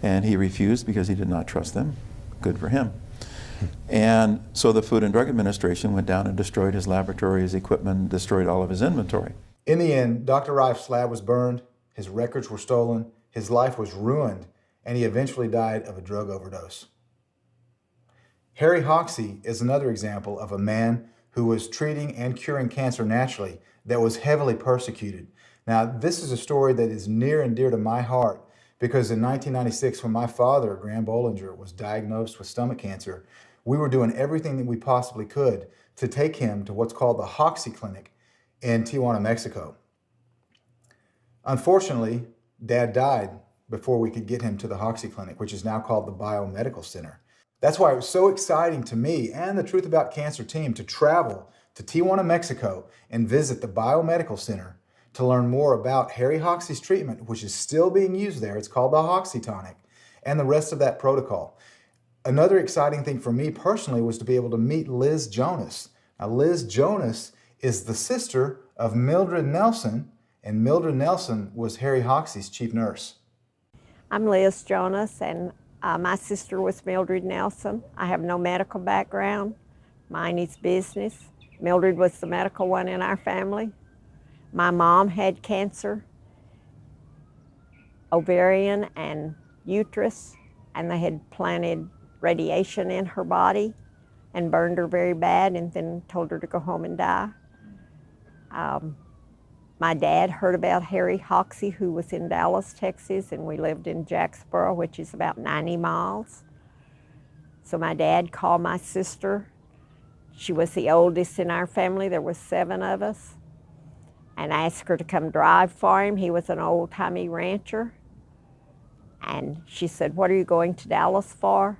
and he refused because he did not trust them. Good for him. And so the Food and Drug Administration went down and destroyed his laboratory, his equipment, destroyed all of his inventory. In the end, Dr. Rife's lab was burned, his records were stolen, his life was ruined, and he eventually died of a drug overdose. Harry Hoxsey is another example of a man who was treating and curing cancer naturally that was heavily persecuted. Now, this is a story that is near and dear to my heart because in 1996, when my father, Graham Bollinger, was diagnosed with stomach cancer, we were doing everything that we possibly could to take him to what's called the Hoxsey Clinic in Tijuana, Mexico. Unfortunately, Dad died before we could get him to the Hoxsey Clinic, which is now called the Biomedical Center. That's why it was so exciting to me and the Truth About Cancer team to travel to Tijuana, Mexico and visit the Biomedical Center to learn more about Harry Hoxsey's treatment, which is still being used there. It's called the Hoxsey Tonic, and the rest of that protocol. Another exciting thing for me personally was to be able to meet Liz Jonas. Now, Liz Jonas is the sister of Mildred Nelson, and Mildred Nelson was Harry Hoxsey's chief nurse. I'm Liz Jonas, and my sister was Mildred Nelson. I have no medical background. Mine is business. Mildred was the medical one in our family. My mom had cancer, ovarian and uterus, and they had planted radiation in her body and burned her very bad and then told her to go home and die. My dad heard about Harry Hoxsey, who was in Dallas, Texas, and we lived in Jacksboro, which is about 90 miles. So my dad called my sister. She was the oldest in our family. There were 7 of us. And asked her to come drive for him. He was an old-timey rancher. And she said, "What are you going to Dallas for?"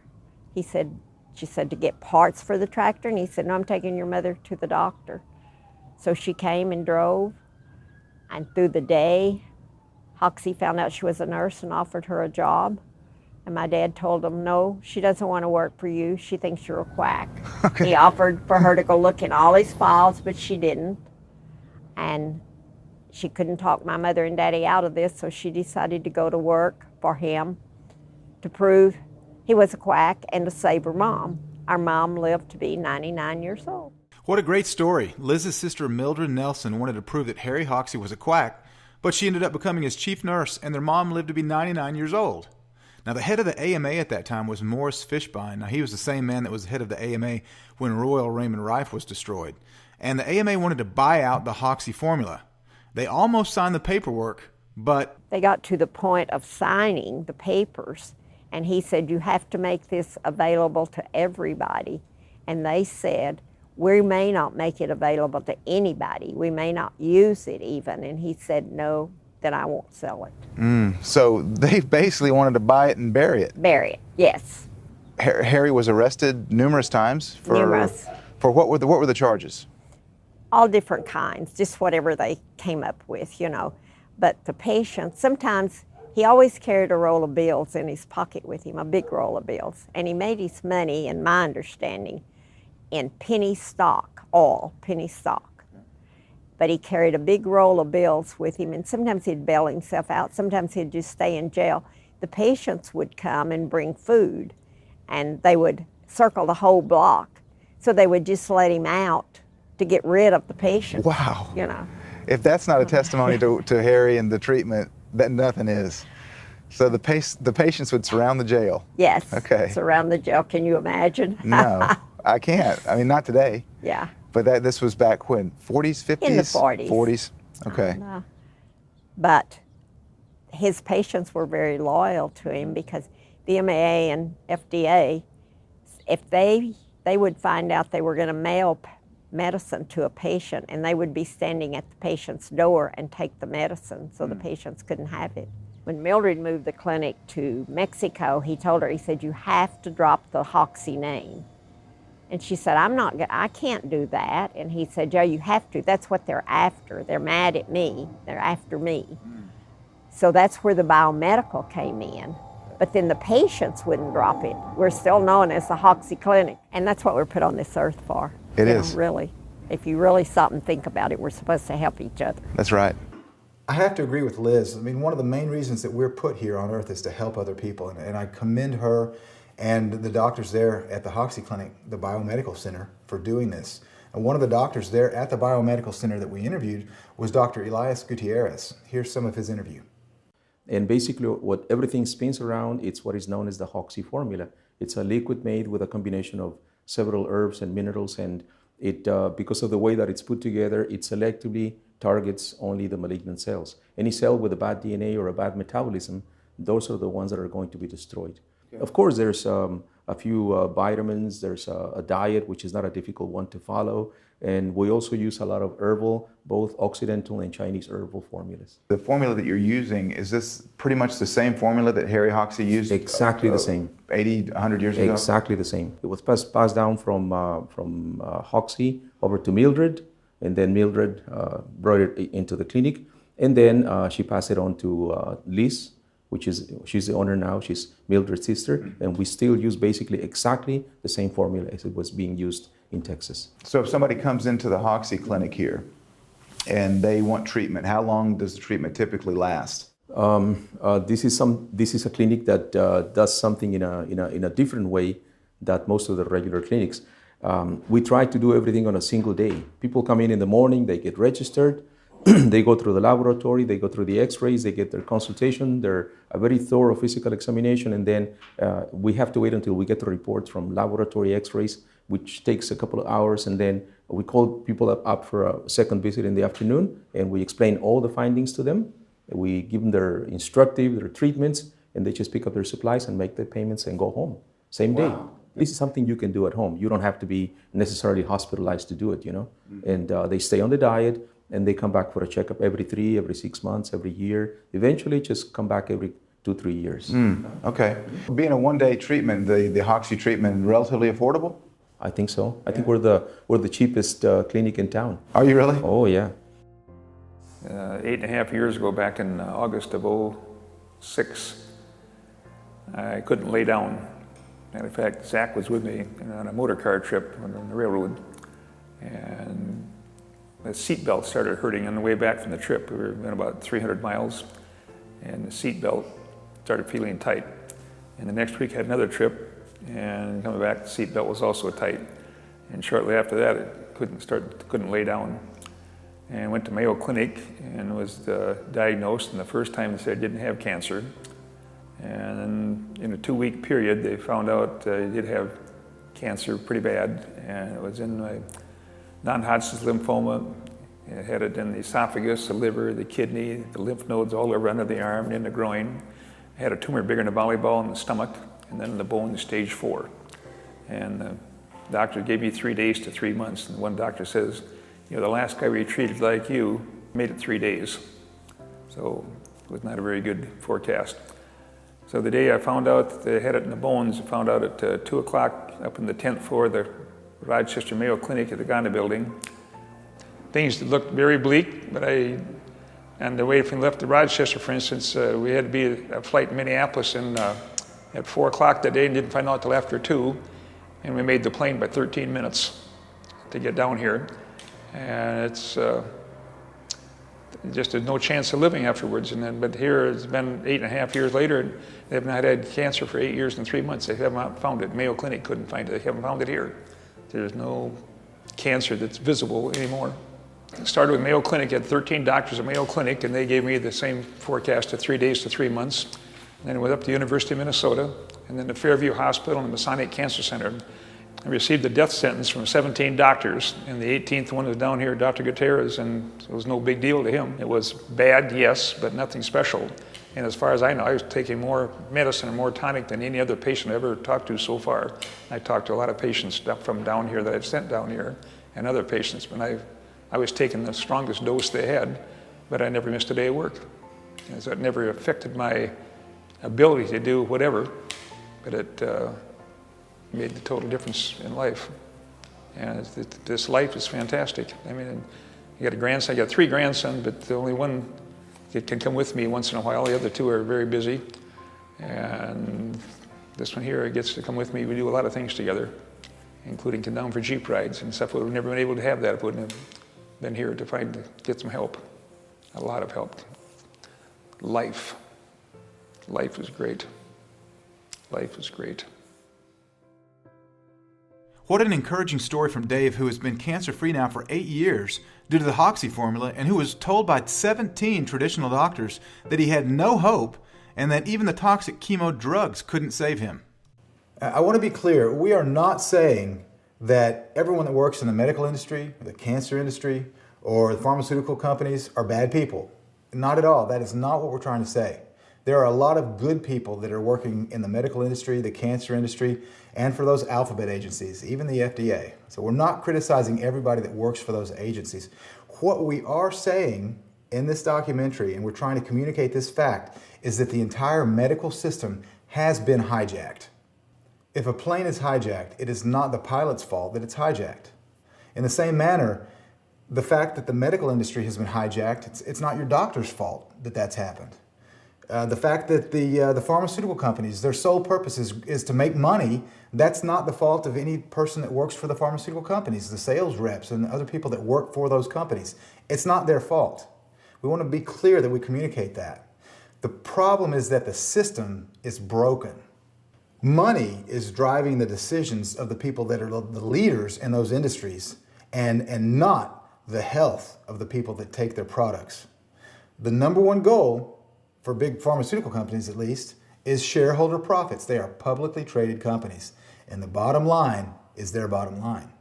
She said, "To get parts for the tractor." And he said, "No, I'm taking your mother to the doctor." So she came and drove. And through the day, Hoxsey found out she was a nurse and offered her a job. And my dad told him, "No, she doesn't want to work for you. She thinks you're a quack." Okay. He offered for her to go look in all his files, but she didn't. And she couldn't talk my mother and daddy out of this, so she decided to go to work for him to prove he was a quack and to save her mom. Our mom lived to be 99 years old. What a great story. Liz's sister Mildred Nelson wanted to prove that Harry Hoxsey was a quack, but she ended up becoming his chief nurse, and their mom lived to be 99 years old. Now, the head of the AMA at that time was Morris Fishbein. Now, he was the same man that was the head of the AMA when Royal Raymond Rife was destroyed. And the AMA wanted to buy out the Hoxsey formula. They almost signed the paperwork, but they got to the point of signing the papers, and he said, "You have to make this available to everybody." And they said, "We may not make it available to anybody. We may not use it even." And he said, "No, then I won't sell it." So they basically wanted to buy it and bury it. Bury it, yes. Harry was arrested numerous times for Numerous. For what were the charges? All different kinds, just whatever they came up with, you know. But the patient, sometimes he always carried a roll of bills in his pocket with him, a big roll of bills. And he made his money, in my understanding, in penny stock, all penny stock. But he carried a big roll of bills with him, and sometimes he'd bail himself out, sometimes he'd just stay in jail. The patients would come and bring food, and they would circle the whole block. So they would just let him out to get rid of the patient. Wow. You know. If that's not a testimony to Harry and the treatment, then nothing is. So the patients would surround the jail? Yes. Okay. Surround the jail. Can you imagine? No, I can't. I mean, not today. Yeah. But this was back when? 40s, 50s? In the 40s. 40s. Okay. But his patients were very loyal to him because the MAA and FDA, if they would find out they were going to mail medicine to a patient, and they would be standing at the patient's door and take the medicine so the patients couldn't have it. When Mildred moved the clinic to Mexico, he told her, he said, "You have to drop the Hoxsey name." And she said, I can't do that. And he said, Joe, you have to. That's what they're after. They're mad at me. They're after me. So that's where the biomedical came in. But then the patients wouldn't drop it. We're still known as the Hoxsey Clinic. And that's what we're put on this earth for. It is. Really. If you really stop and think about it, we're supposed to help each other. That's right. I have to agree with Liz. I mean, one of the main reasons that we're put here on earth is to help other people. And I commend her and the doctors there at the Hoxsey Clinic, the Biomedical Center, for doing this. And one of the doctors there at the Biomedical Center that we interviewed was Dr. Elias Gutierrez. Here's some of his interview. And basically what everything spins around, it's what is known as the Hoxsey formula. It's a liquid made with a combination of several herbs and minerals, and it, because of the way that it's put together, it selectively targets only the malignant cells. Any cell with a bad DNA or a bad metabolism, those are the ones that are going to be destroyed. Okay. Of course, there's a few vitamins, there's a diet, which is not a difficult one to follow, and we also use a lot of herbal, both Occidental and Chinese herbal formulas. The formula that you're using, is this pretty much the same formula that Harry Hoxsey used? Exactly the same. 80, 100 years ago? Exactly the same. It was passed down from Hoxsey over to Mildred, and then Mildred brought it into the clinic, and then she passed it on to Liz, she's the owner now, she's Mildred's sister, and we still use basically exactly the same formula as it was being used in Texas. So if somebody comes into the Hoxsey Clinic here and they want treatment, how long does the treatment typically last? This is a clinic that does something in a different way that most of the regular clinics. We try to do everything on a single day. People come in the morning, they get registered, they go through the laboratory, they go through the x-rays, they get their consultation, a very thorough physical examination, and then we have to wait until we get the reports from laboratory x-rays, which takes a couple of hours, and then we call people up for a second visit in the afternoon, and we explain all the findings to them. We give them their treatments, and they just pick up their supplies and make their payments and go home, same day. Wow. This is something you can do at home. You don't have to be necessarily hospitalized to do it, you know. Mm-hmm. And they stay on the diet, and they come back for a checkup every 6 months, every year. Eventually, just come back every 2-3 years. Okay. Being a one-day treatment, the Hoxsey treatment, relatively affordable? I think so. I think we're the cheapest clinic in town. Are you really? Oh yeah. 8.5 years ago, back in August of 2006, I couldn't lay down. Matter of fact, Zach was with me on a motor car trip on the railroad, and the seatbelt started hurting on the way back from the trip. We were in about 300 miles, and the seatbelt started feeling tight. And the next week I had another trip, and coming back, the seatbelt was also tight. And shortly after that, it couldn't lay down. And went to Mayo Clinic and was diagnosed, and the first time they said I didn't have cancer. And in a 2-week period, they found out I did have cancer pretty bad, and it was in my non-Hodgkin's lymphoma. It had it in the esophagus, the liver, the kidney, the lymph nodes all over under the arm and in the groin. I had a tumor bigger than a volleyball in the stomach, and then in the bone, stage 4. And the doctor gave me 3 days to 3 months, and one doctor says, you know, the last guy we treated like you made it 3 days. So it was not a very good forecast. So the day I found out they had it in the bones, I found out at 2 o'clock up in the 10th floor of the Rochester Mayo Clinic at the Gonda building. Things looked very bleak, but on the way from left to Rochester, for instance, we had to be a flight in Minneapolis at 4 o'clock that day and didn't find out till after 2, and we made the plane by 13 minutes to get down here. And it's just there's no chance of living afterwards. But here it's been 8.5 years later, and they've not had cancer for 8 years and 3 months. They haven't found it. Mayo Clinic couldn't find it. They haven't found it here. There's no cancer that's visible anymore. I started with Mayo Clinic, had 13 doctors at Mayo Clinic, and they gave me the same forecast of 3 days to 3 months. And then I went up to the University of Minnesota, and then to Fairview Hospital and the Masonic Cancer Center. I received a death sentence from 17 doctors, and the 18th one was down here, Dr. Gutierrez, and it was no big deal to him. It was bad, yes, but nothing special. And as far as I know, I was taking more medicine and more tonic than any other patient I've ever talked to so far. I talked to a lot of patients from down here that I've sent down here, and other patients, but I was taking the strongest dose they had, but I never missed a day of work. And so it never affected my ability to do whatever, but it made the total difference in life. And this life is fantastic. I mean, you got a grandson, you got 3 grandsons, but the only one can come with me once in a while. The other 2 are very busy. And this one here gets to come with me. We do a lot of things together, including come down for Jeep rides and stuff. We've never been able to have that if we wouldn't have been here to get some help. A lot of help. Life is great. Life is great. What an encouraging story from Dave, who has been cancer-free now for 8 years due to the Hoxsey formula, and who was told by 17 traditional doctors that he had no hope and that even the toxic chemo drugs couldn't save him. I want to be clear, we are not saying that everyone that works in the medical industry, or the cancer industry, or the pharmaceutical companies are bad people. Not at all. That is not what we're trying to say. There are a lot of good people that are working in the medical industry, the cancer industry, and for those alphabet agencies, even the FDA. So we're not criticizing everybody that works for those agencies. What we are saying in this documentary, and we're trying to communicate this fact, is that the entire medical system has been hijacked. If a plane is hijacked, it is not the pilot's fault that it's hijacked. In the same manner, the fact that the medical industry has been hijacked, it's not your doctor's fault that that's happened. The fact that the pharmaceutical companies, their sole purpose is to make money, that's not the fault of any person that works for the pharmaceutical companies, the sales reps and other people that work for those companies. It's not their fault. We want to be clear that we communicate that. The problem is that the system is broken. Money is driving the decisions of the people that are the leaders in those industries, and not the health of the people that take their products. The number one goal, for big pharmaceutical companies at least, is shareholder profits. They are publicly traded companies, and the bottom line is their bottom line.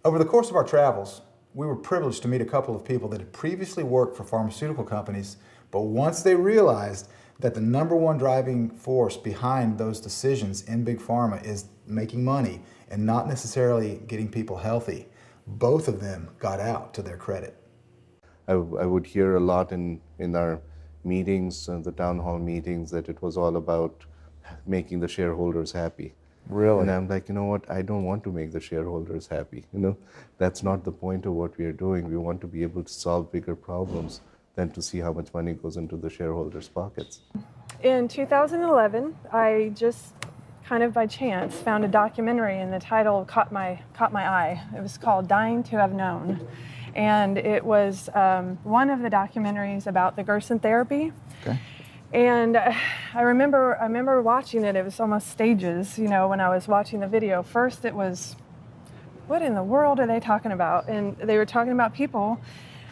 Over the course of our travels, we were privileged to meet a couple of people that had previously worked for pharmaceutical companies, but once they realized that the number one driving force behind those decisions in Big Pharma is making money and not necessarily getting people healthy, both of them got out, to their credit. I would hear a lot in our meetings, the town hall meetings, that it was all about making the shareholders happy. Really? And I'm like, you know what, I don't want to make the shareholders happy. You know, that's not the point of what we are doing. We want to be able to solve bigger problems than to see how much money goes into the shareholders' pockets. In 2011, I just kind of by chance found a documentary, and the title caught my eye. It was called Dying to Have Known. And it was one of the documentaries about the Gerson therapy. Okay. And I remember watching it. It was almost stages, you know, when I was watching the video. First it was, what in the world are they talking about? And they were talking about people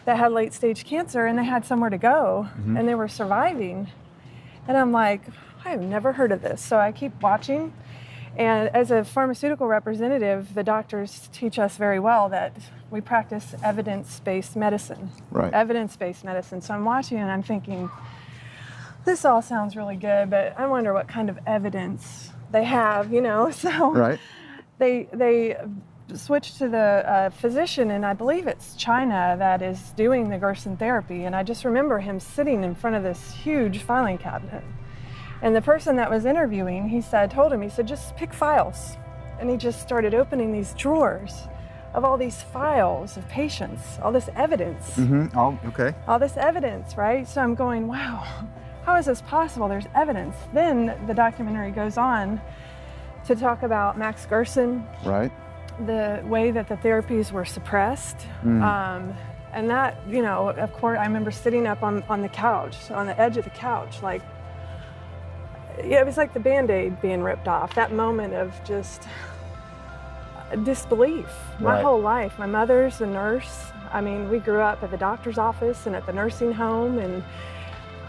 that had late stage cancer and they had somewhere to go and they were surviving. And I'm like, I've never heard of this. So I keep watching. And as a pharmaceutical representative, the doctors teach us very well that we practice evidence-based medicine. Right. Evidence-based medicine. So I'm watching and I'm thinking, this all sounds really good, but I wonder what kind of evidence they have, you know? So Right. they switched to the physician, and I believe it's China that is doing the Gerson therapy. And I just remember him sitting in front of this huge filing cabinet. And the person that was interviewing, he said, just pick files. And he just started opening these drawers of all these files of patients, all this evidence. Oh, okay. All this evidence, right? So I'm going, wow, how is this possible? There's evidence. Then the documentary goes on to talk about Max Gerson. Right. The way that the therapies were suppressed. And that, you know, of course, I remember sitting up on the couch, on the edge of the couch, like, yeah, it was like the Band-Aid being ripped off. That moment of just disbelief. My whole life. My mother's a nurse. I mean, we grew up at the doctor's office and at the nursing home, and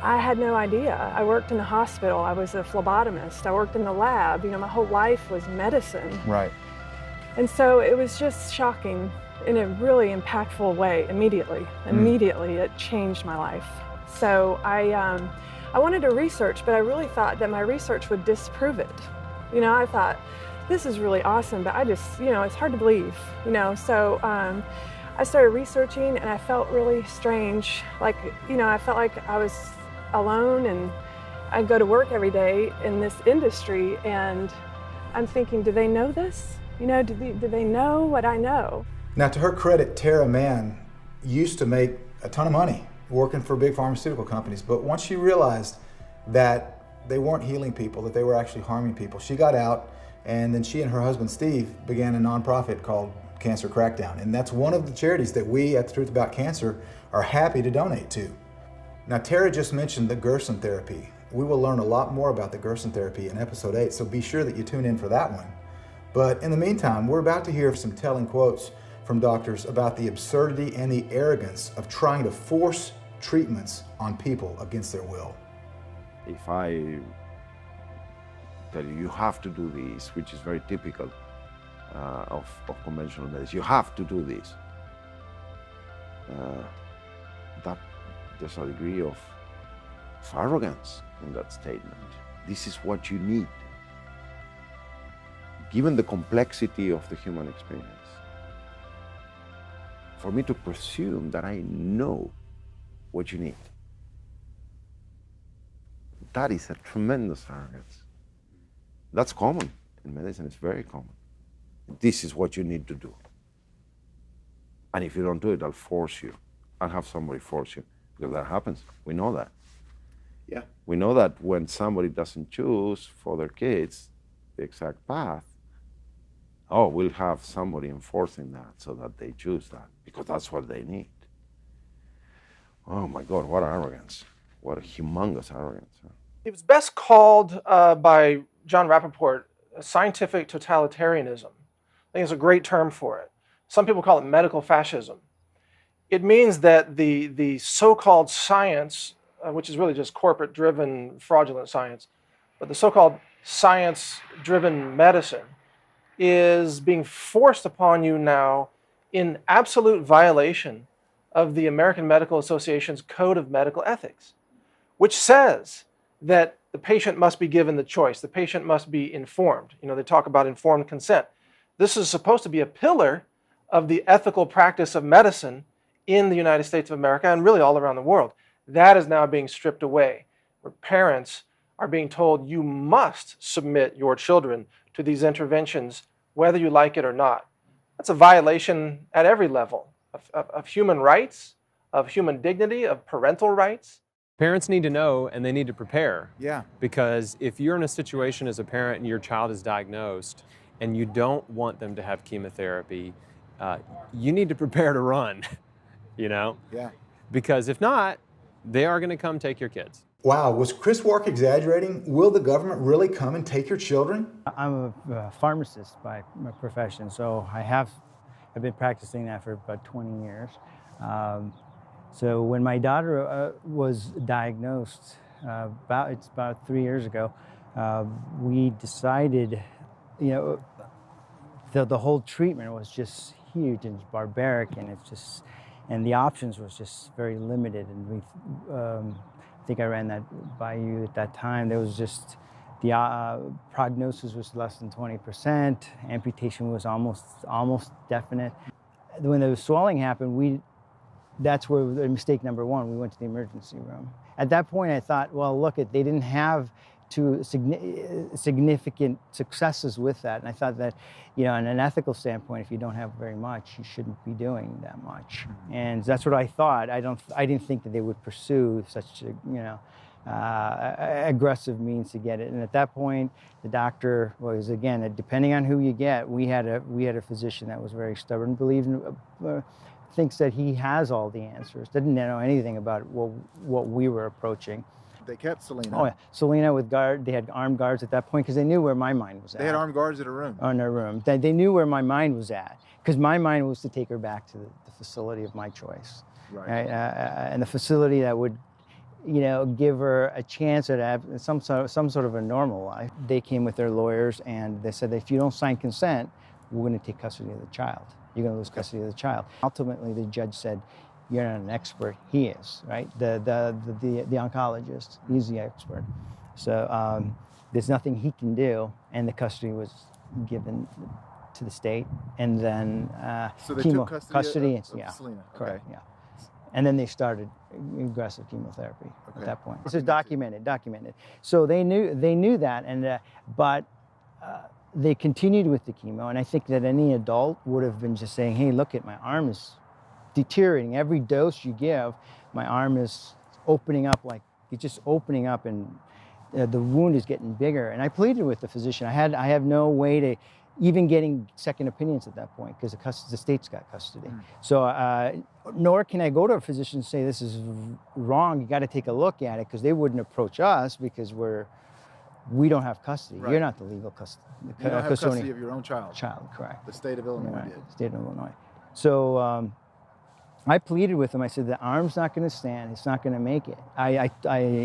I had no idea. I worked in the hospital. I was a phlebotomist. I worked in the lab. You know, my whole life was medicine. Right. And so it was just shocking in a really impactful way immediately. Immediately, it changed my life. So I wanted to research, but I really thought that my research would disprove it. You know, I thought, this is really awesome, but I just, you know, it's hard to believe, you know. So I started researching, and I felt really strange. Like, you know, I felt like I was alone, and I'd go to work every day in this industry, and I'm thinking, do they know this? You know, do they know what I know? Now, to her credit, Tara Mann used to make a ton of money working for big pharmaceutical companies, but once she realized that they weren't healing people, that they were actually harming people, she got out, and then she and her husband Steve began a nonprofit called Cancer Crackdown, and that's one of the charities that we at The Truth About Cancer are happy to donate to. Now, Tara just mentioned the Gerson therapy. We will learn a lot more about the Gerson therapy in episode 8, so be sure that you tune in for that one. But in the meantime, we're about to hear some telling quotes from doctors about the absurdity and the arrogance of trying to force treatments on people against their will. If I tell you, you have to do this, which is very typical of conventional medicine, you have to do this, that there's a degree of arrogance in that statement. This is what you need, given the complexity of the human experience. For me to presume that I know what you need, that is a tremendous arrogance. That's common in medicine, it's very common. This is what you need to do. And if you don't do it, I'll force you. I'll have somebody force you, because that happens. We know that. Yeah. We know that when somebody doesn't choose for their kids the exact path, oh, we'll have somebody enforcing that so that they choose that, because that's what they need. Oh my God, what arrogance. What a humongous arrogance. It was best called by John Rappaport scientific totalitarianism. I think it's a great term for it. Some people call it medical fascism. It means that the so-called science, which is really just corporate-driven, fraudulent science, but the so-called science-driven medicine is being forced upon you now in absolute violation of the American Medical Association's Code of Medical Ethics, which says that the patient must be given the choice. The patient must be informed. You know, they talk about informed consent. This is supposed to be a pillar of the ethical practice of medicine in the United States of America and really all around the world. That is now being stripped away, where parents are being told you must submit your children to these interventions, whether you like it or not. That's a violation at every level of human rights, of human dignity, of parental rights. Parents need to know and they need to prepare. Yeah. Because if you're in a situation as a parent and your child is diagnosed and you don't want them to have chemotherapy, you need to prepare to run, you know? Yeah. Because if not, they are going to come take your kids. Wow, was Chris Wark exaggerating? Will the government really come and take your children? I'm a pharmacist by profession, so I've been practicing that for about 20 years. So when my daughter was diagnosed, it's about 3 years ago, we decided, you know, the whole treatment was just huge and barbaric, and the options was just very limited. And we, I think I ran that by you at that time. There was just the prognosis was less than 20%. Amputation was almost definite. When the swelling happened, that's where the mistake number one. We went to the emergency room. At that point, I thought, well, look, they didn't have significant successes with that, and I thought that, you know, in an ethical standpoint, if you don't have very much, you shouldn't be doing that much. And that's what I thought. I didn't think that they would pursue such a, you know, aggressive means to get it. And at that point, the doctor was, again, depending on who you get, we had a physician that was very stubborn, thinks that he has all the answers, didn't know anything about what we were approaching. They kept Selena. Oh yeah, Selena with guard. They had armed guards at that point because they knew where my mind was at. They had armed guards in a room. In their room. They knew where my mind was at, because my mind was to take her back to the facility of my choice, right? And the facility that would, you know, give her a chance at have some sort of a normal life. They came with their lawyers and they said, if you don't sign consent, we're going to take custody of the child. You're going to lose custody of the child. Ultimately, the judge said, you're not an expert. He is, right? The oncologist, he's the expert. So there's nothing he can do, and the custody was given to the state, and then so they took custody of yeah, Selena. Correct, Okay. yeah. And then they started aggressive chemotherapy at that point. This is documented. So they knew that, and but they continued with the chemo, and I think that any adult would have been just saying, hey, look at my arm is deteriorating. Every dose you give, my arm is opening up, like it's just opening up, and the wound is getting bigger. And I pleaded with the physician. I have no way to even getting second opinions at that point because the state's got custody. So nor can I go to a physician and say this is wrong, you got to take a look at it, because they wouldn't approach us because we don't have custody. Right. You're not the legal custody. You don't have custody of your own child. Correct. The state of Illinois Right, did. State of Illinois. So I pleaded with him. I said the arm's not going to stand. It's not going to make it.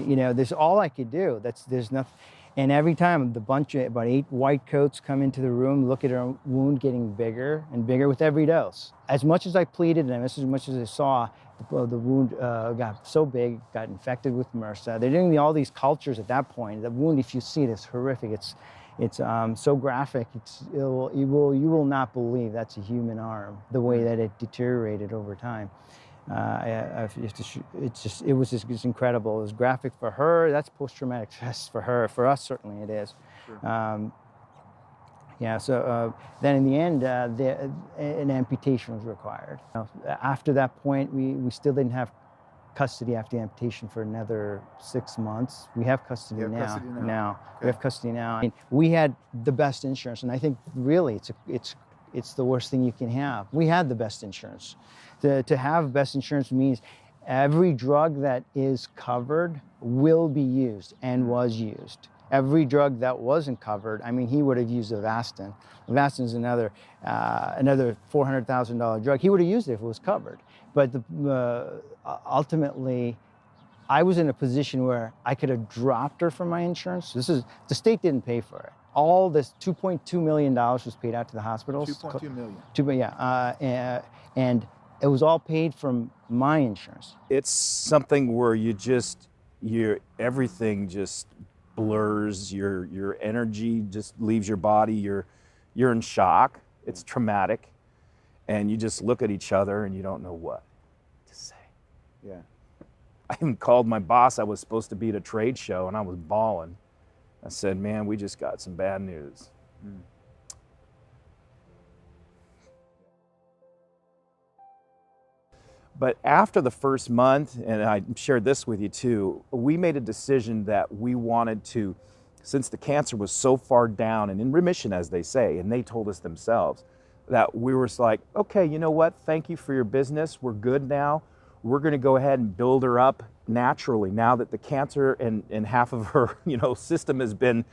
You know, there's all I could do. There's nothing. And every time about 8 white coats come into the room, look at her wound getting bigger and bigger with every dose. As much as I pleaded and as much as I saw, the wound got so big, got infected with MRSA. They're doing all these cultures at that point. The wound, if you see it, is horrific. It's so graphic. You will not believe that's a human arm. The way that it deteriorated over time. It was just incredible. It was graphic for her. That's post-traumatic stress for her. For us, certainly it is. Sure. Yeah. So then in the end, an amputation was required. After that point, we still didn't have custody after the amputation for another 6 months. We have custody now. We have custody now. I mean, we had the best insurance, and I think really it's the worst thing you can have. We had the best insurance. To have best insurance means every drug that is covered will be used and was used. Every drug that wasn't covered, I mean, he would have used Avastin. Avastin is another $400,000 drug. He would have used it if it was covered. But ultimately, I was in a position where I could have dropped her from my insurance. The state didn't pay for it. All this $2.2 million was paid out to the hospitals. $2.2 million. And it was all paid from my insurance. It's something where everything just blurs. Your energy just leaves your body. You're in shock. It's traumatic, and you just look at each other and you don't know what to say. Yeah. I even called my boss. I was supposed to be at a trade show, and I was bawling. I said, "Man, we just got some bad news." But after the first month, and I shared this with you too, we made a decision that we wanted to, since the cancer was so far down and in remission, as they say, and they told us themselves, that we were like, okay, you know what? Thank you for your business. We're good now. We're going to go ahead and build her up naturally now that the cancer and half of her, system has been,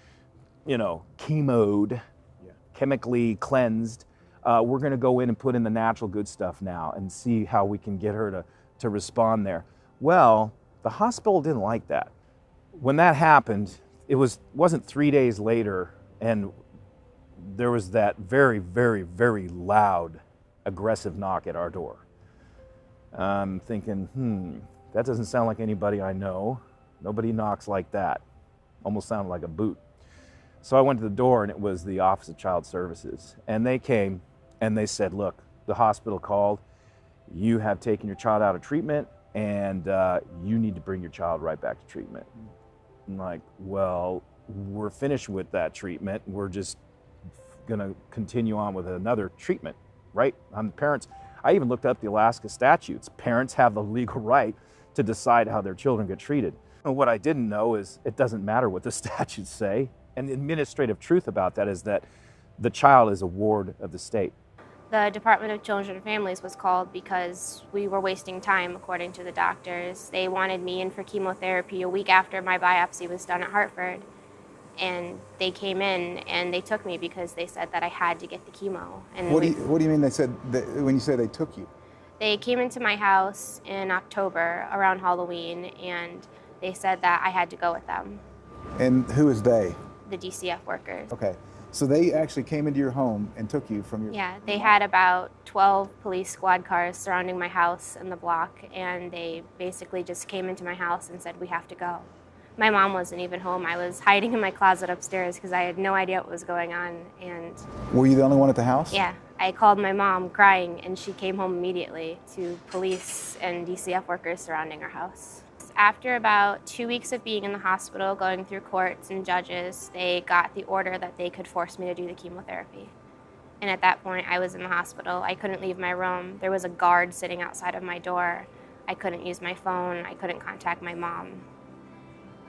chemoed, chemically cleansed. We're going to go in and put in the natural good stuff now and see how we can get her to respond there. Well, the hospital didn't like that. When that happened, it wasn't 3 days later, and there was that very, very, very loud, aggressive knock at our door. I'm thinking, that doesn't sound like anybody I know. Nobody knocks like that. Almost sounded like a boot. So I went to the door, and it was the Office of Child Services. And they came, and they said, look, the hospital called. You have taken your child out of treatment, and you need to bring your child right back to treatment. I'm like, well, we're finished with that treatment. We're just going to continue on with another treatment, right? I'm the parents. I even looked up the Alaska statutes. Parents have the legal right to decide how their children get treated. And what I didn't know is it doesn't matter what the statutes say. And the administrative truth about that is that the child is a ward of the state. The Department of Children and Families was called because we were wasting time, according to the doctors. They wanted me in for chemotherapy a week after my biopsy was done at Hartford. And they came in and they took me because they said that I had to get the chemo. And What do you mean they said, when you say they took you? They came into my house in October around Halloween, and they said that I had to go with them, And who is they? the DCF workers. Okay. So they actually came into your home and took you from your... Yeah, they had about 12 police squad cars surrounding my house and the block, and they basically just came into my house and said, we have to go. My mom wasn't even home. I was hiding in my closet upstairs because I had no idea what was going on. And Were you the only one at the house? yeah, I called my mom crying, and she came home immediately to police and DCF workers surrounding our house. After about 2 weeks of being in the hospital, going through courts and judges, they got the order that they could force me to do the chemotherapy. And at that point, I was in the hospital. I couldn't leave my room. There was a guard sitting outside of my door. I couldn't use my phone. I couldn't contact my mom.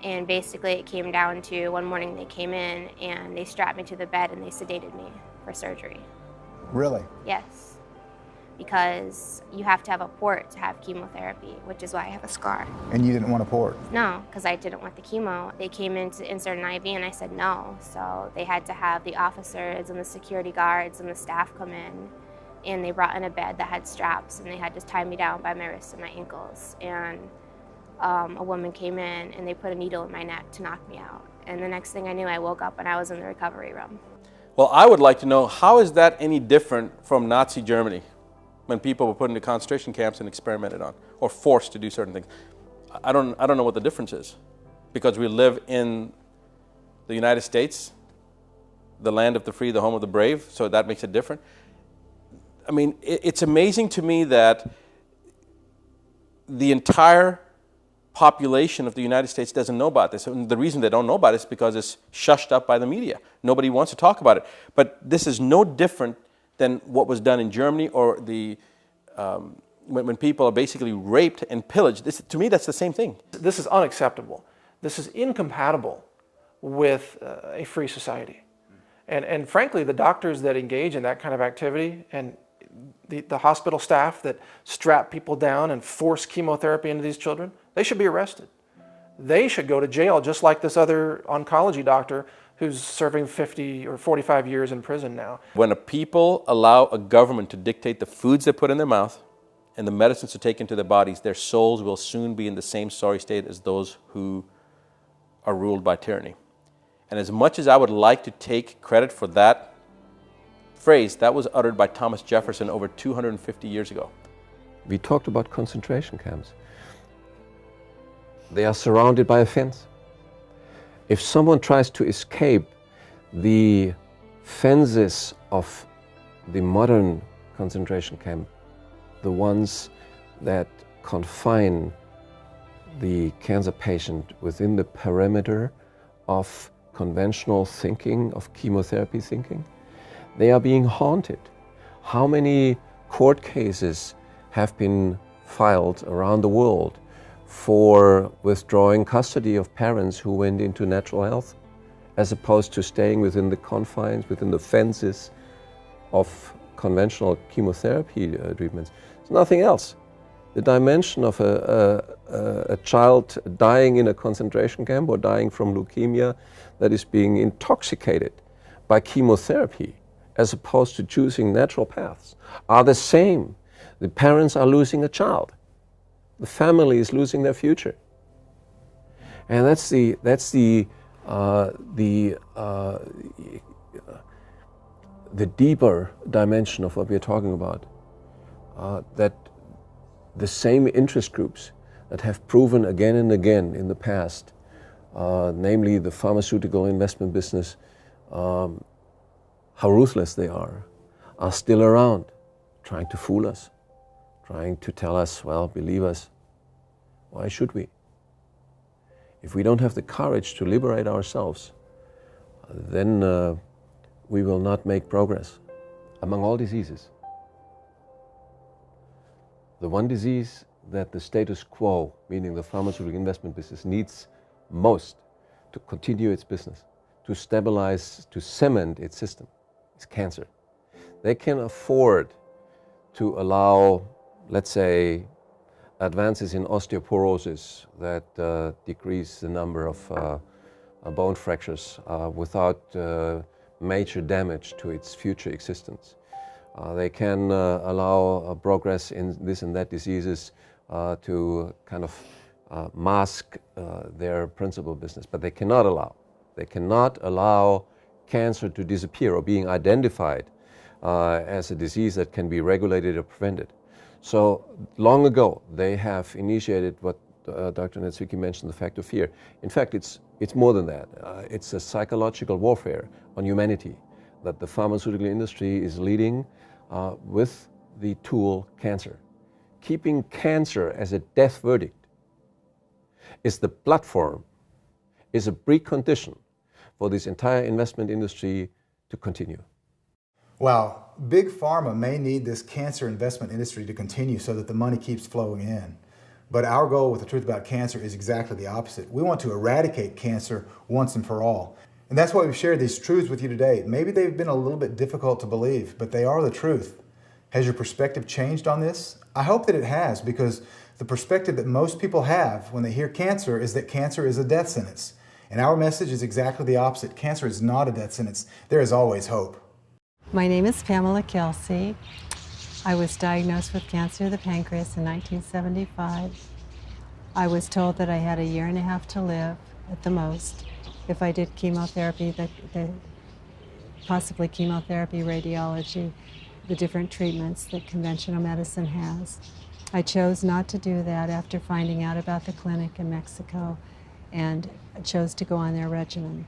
And basically it came down to one morning they came in and they strapped me to the bed and they sedated me for surgery. Really? Yes. Because you have to have a port to have chemotherapy, which is why I have a scar. And you didn't want a port? No, because I didn't want the chemo. They came in to insert an IV and I said no. So they had to have the officers and the security guards and the staff come in, and they brought in a bed that had straps and they had to tie me down by my wrists and my ankles. And a woman came in and they put a needle in my neck to knock me out. And the next thing I knew, I woke up and I was in the recovery room. Well, I would like to know, how is that any different from Nazi Germany, when people were put into concentration camps and experimented on, or forced to do certain things? I don't know what the difference is, because we live in the United States, the land of the free, the home of the brave, so that makes it different. I mean, it's amazing to me that the entire population of the United States doesn't know about this. And the reason they don't know about it is because it's shushed up by the media. Nobody wants to talk about it. But this is no different than what was done in Germany, or the when people are basically raped and pillaged. To me, that's the same thing. This is unacceptable. This is incompatible with a free society. And frankly, the doctors that engage in that kind of activity, and the hospital staff that strap people down and force chemotherapy into these children, they should be arrested. They should go to jail, just like this other oncology doctor who's serving 50 or 45 years in prison now. When a people allow a government to dictate the foods they put in their mouth and the medicines to take into their bodies, their souls will soon be in the same sorry state as those who are ruled by tyranny. And as much as I would like to take credit for that phrase, that was uttered by Thomas Jefferson over 250 years ago. We talked about concentration camps. They are surrounded by a fence. If someone tries to escape the fences of the modern concentration camp, the ones that confine the cancer patient within the perimeter of conventional thinking, of chemotherapy thinking, they are being haunted. How many court cases have been filed around the world for withdrawing custody of parents who went into natural health, as opposed to staying within the confines, within the fences of conventional chemotherapy treatments? It's nothing else. The dimension of a child dying in a concentration camp or dying from leukemia that is being intoxicated by chemotherapy, as opposed to choosing natural paths, are the same. The parents are losing a child. The family is losing their future. And that's the deeper dimension of what we're talking about. That the same interest groups that have proven again and again in the past, namely the pharmaceutical investment business, how ruthless they are still around, trying to fool us, trying to tell us, well, believe us. Why should we? If we don't have the courage to liberate ourselves, then we will not make progress. Among all diseases, the one disease that the status quo, meaning the pharmaceutical investment business, needs most to continue its business, to stabilize, to cement its system, is cancer. They can afford to allow, let's say, advances in osteoporosis that decrease the number of bone fractures without major damage to its future existence. They can allow progress in this and that diseases to kind of mask their principal business, but they cannot allow cancer to disappear or being identified as a disease that can be regulated or prevented. So long ago, they have initiated what Dr. Niedzwiecki mentioned, the fact of fear. In fact, it's more than that. It's a psychological warfare on humanity that the pharmaceutical industry is leading with the tool cancer, keeping cancer as a death verdict. is the platform, is a precondition for this entire investment industry to continue. Wow, Big Pharma may need this cancer investment industry to continue so that the money keeps flowing in. But our goal with The Truth About Cancer is exactly the opposite. We want to eradicate cancer once and for all. And that's why we've shared these truths with you today. Maybe they've been a little bit difficult to believe, but they are the truth. Has your perspective changed on this? I hope that it has, because the perspective that most people have when they hear cancer is that cancer is a death sentence. And our message is exactly the opposite. Cancer is not a death sentence. There is always hope. My name is Pamela Kelsey. I was diagnosed with cancer of the pancreas in 1975. I was told that I had 1.5 years to live at the most if I did chemotherapy, possibly chemotherapy, radiology, the different treatments that conventional medicine has. I chose not to do that after finding out about the clinic in Mexico, and chose to go on their regimen.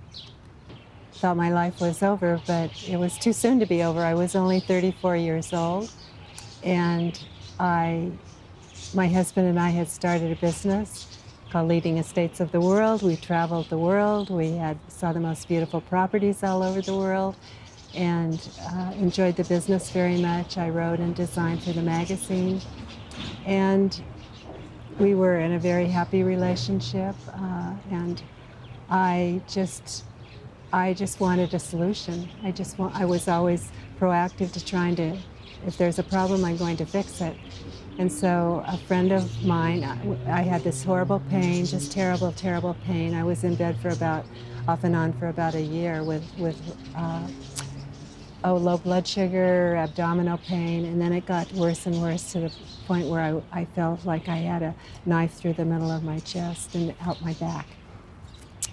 Thought my life was over, but it was too soon to be over. I was only 34 years old, and my husband and I had started a business called Leading Estates of the World. We traveled the world. We saw the most beautiful properties all over the world, and enjoyed the business very much. I wrote and designed for the magazine, and we were in a very happy relationship, and I just wanted a solution. I was always proactive to trying to, if there's a problem, I'm going to fix it. And so a friend of mine, I had this horrible pain, just terrible, terrible pain. I was in bed for off and on for about 1 year with low blood sugar, abdominal pain, and then it got worse and worse to the point where I felt like I had a knife through the middle of my chest and out my back.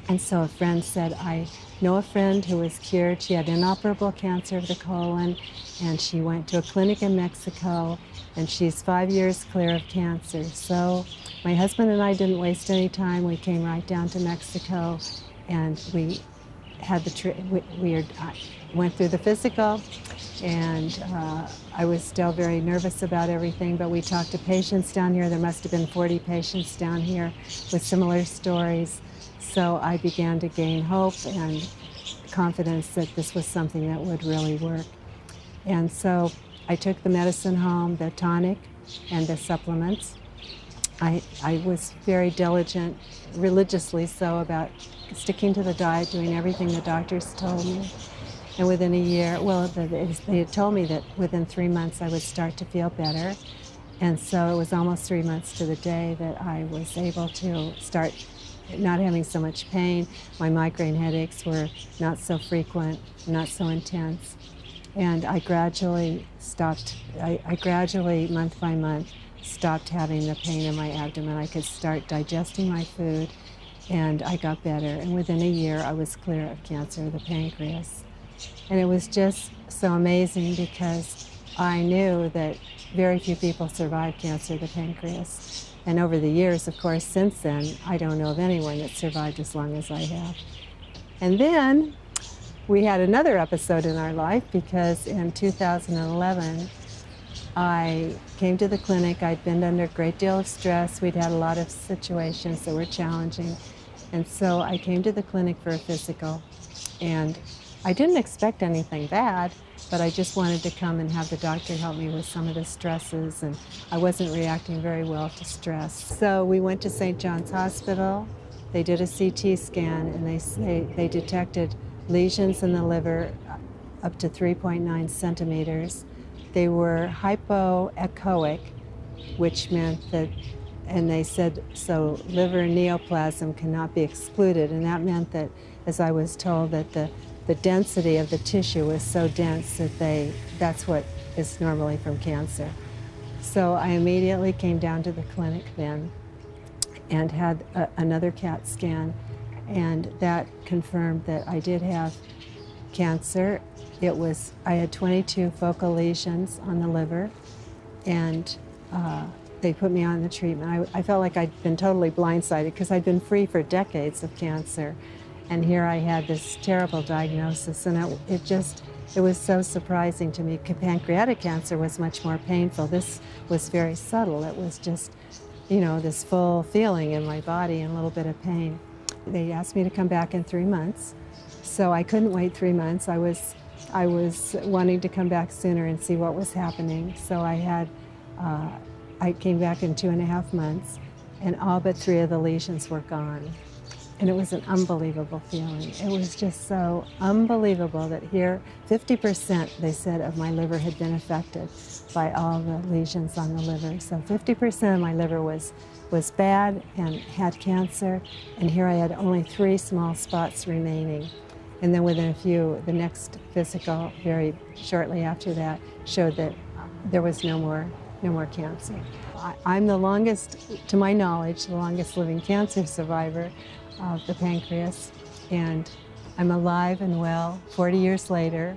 And so a friend said, I know a friend who was cured. She had inoperable cancer of the colon, and she went to a clinic in Mexico, and she's 5 years clear of cancer. So my husband and I didn't waste any time. We came right down to Mexico, and we had went through the physical, and I was still very nervous about everything, but we talked to patients down here. There must have been 40 patients down here with similar stories. So I began to gain hope and confidence that this was something that would really work. And so I took the medicine home, the tonic and the supplements. I was very diligent, religiously so, about sticking to the diet, doing everything the doctors told me. And within a year, well, they had told me that within 3 months I would start to feel better. And so it was almost 3 months to the day that I was able to start not having so much pain. My migraine headaches were not so frequent, not so intense. And I gradually stopped, I gradually, month by month, stopped having the pain in my abdomen. I could start digesting my food, and I got better. And within a year, I was clear of cancer of the pancreas. And it was just so amazing because I knew that very few people survive cancer of the pancreas. And over the years, of course, since then, I don't know of anyone that survived as long as I have. And then we had another episode in our life, because in 2011, I came to the clinic. I'd been under a great deal of stress. We'd had a lot of situations that were challenging. And so I came to the clinic for a physical. And I didn't expect anything bad, but I just wanted to come and have the doctor help me with some of the stresses, and I wasn't reacting very well to stress. So we went to St. John's Hospital. They did a CT scan, and they detected lesions in the liver up to 3.9 centimeters. They were hypoechoic, which meant that, and they said, so liver neoplasm cannot be excluded, and that meant that, as I was told, that the density of the tissue was so dense that that's what is normally from cancer. So I immediately came down to the clinic then and had another CAT scan, and that confirmed that I did have cancer. I had 22 focal lesions on the liver, and they put me on the treatment. I felt like I'd been totally blindsided because I'd been free for decades of cancer. And here I had this terrible diagnosis, and it was so surprising to me. Pancreatic cancer was much more painful. This was very subtle. It was just you know, this full feeling in my body and a little bit of pain. They asked me to come back in 3 months, so I couldn't wait 3 months. I was wanting to come back sooner and see what was happening. So I came back in 2.5 months, and all but 3 of the lesions were gone. And it was an unbelievable feeling. It was just so unbelievable that here, 50%, they said, of my liver had been affected by all the lesions on the liver. So 50% of my liver was bad and had cancer, and here I had only 3 small spots remaining. And then within the next physical, very shortly after that, showed that there was no more cancer. I'm the longest, to my knowledge, the longest living cancer survivor of the pancreas, and I'm alive and well 40 years later.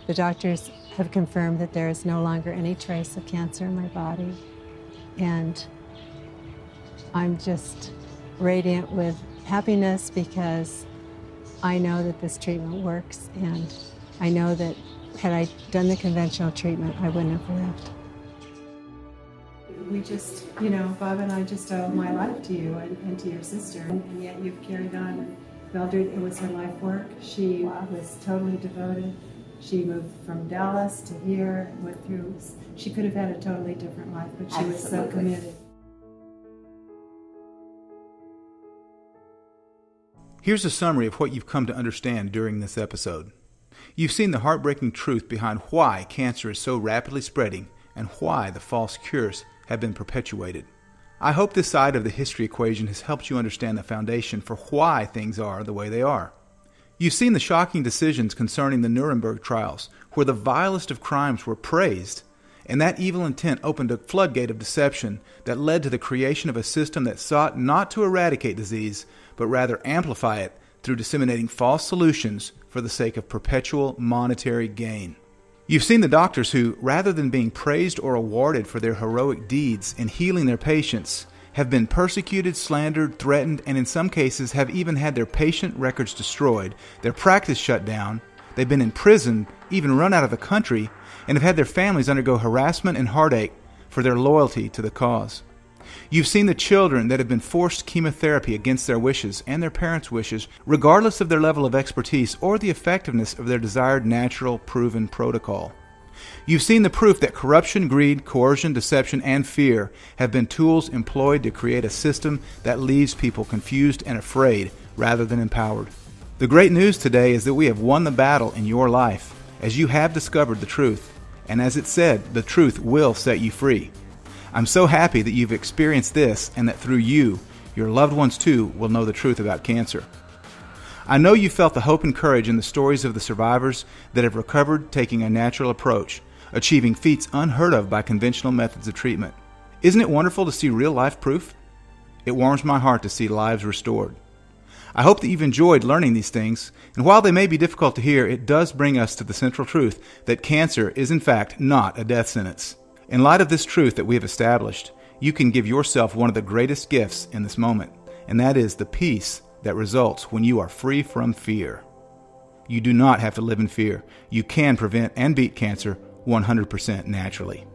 The doctors have confirmed that there is no longer any trace of cancer in my body, and I'm just radiant with happiness because I know that this treatment works, and I know that had I done the conventional treatment, I wouldn't have lived. We just, you know, Bob and I just owe my life to you and to your sister, and yet you've carried on. And Mildred, it was her life work. She was totally devoted. She moved from Dallas to here, went through, she could have had a totally different life, but she was so committed. Here's a summary of what you've come to understand during this episode. You've seen the heartbreaking truth behind why cancer is so rapidly spreading and why the false cures have been perpetuated. I hope this side of the history equation has helped you understand the foundation for why things are the way they are. You've seen the shocking decisions concerning the Nuremberg trials, where the vilest of crimes were praised, and that evil intent opened a floodgate of deception that led to the creation of a system that sought not to eradicate disease, but rather amplify it through disseminating false solutions for the sake of perpetual monetary gain. You've seen the doctors who, rather than being praised or awarded for their heroic deeds in healing their patients, have been persecuted, slandered, threatened, and in some cases have even had their patient records destroyed, their practice shut down, they've been imprisoned, even run out of the country, and have had their families undergo harassment and heartache for their loyalty to the cause. You've seen the children that have been forced chemotherapy against their wishes and their parents' wishes, regardless of their level of expertise or the effectiveness of their desired natural, proven protocol. You've seen the proof that corruption, greed, coercion, deception, and fear have been tools employed to create a system that leaves people confused and afraid rather than empowered. The great news today is that we have won the battle in your life, as you have discovered the truth, and as it said, the truth will set you free. I'm so happy that you've experienced this and that through you, your loved ones too will know the truth about cancer. I know you felt the hope and courage in the stories of the survivors that have recovered taking a natural approach, achieving feats unheard of by conventional methods of treatment. Isn't it wonderful to see real-life proof? It warms my heart to see lives restored. I hope that you've enjoyed learning these things, and while they may be difficult to hear, it does bring us to the central truth that cancer is in fact not a death sentence. In light of this truth that we have established, you can give yourself one of the greatest gifts in this moment, and that is the peace that results when you are free from fear. You do not have to live in fear. You can prevent and beat cancer 100% naturally.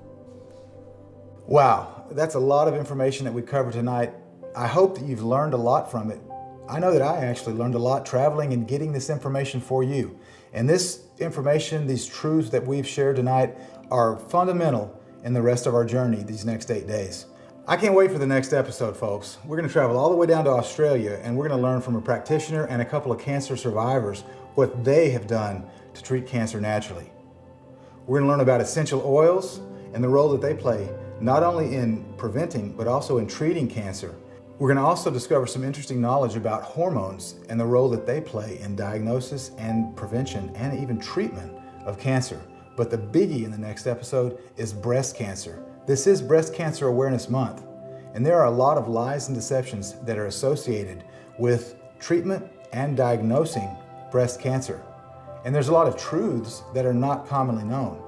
Wow, that's a lot of information that we covered tonight. I hope that you've learned a lot from it. I know that I actually learned a lot traveling and getting this information for you. And this information, these truths that we've shared tonight are fundamental in the rest of our journey these next 8 days. I can't wait for the next episode, folks. We're going to travel all the way down to Australia, and we're going to learn from a practitioner and a couple of cancer survivors what they have done to treat cancer naturally. We're going to learn about essential oils and the role that they play not only in preventing but also in treating cancer. We're going to also discover some interesting knowledge about hormones and the role that they play in diagnosis and prevention and even treatment of cancer. But the biggie in the next episode is breast cancer. This is Breast Cancer Awareness Month, and there are a lot of lies and deceptions that are associated with treatment and diagnosing breast cancer. And there's a lot of truths that are not commonly known.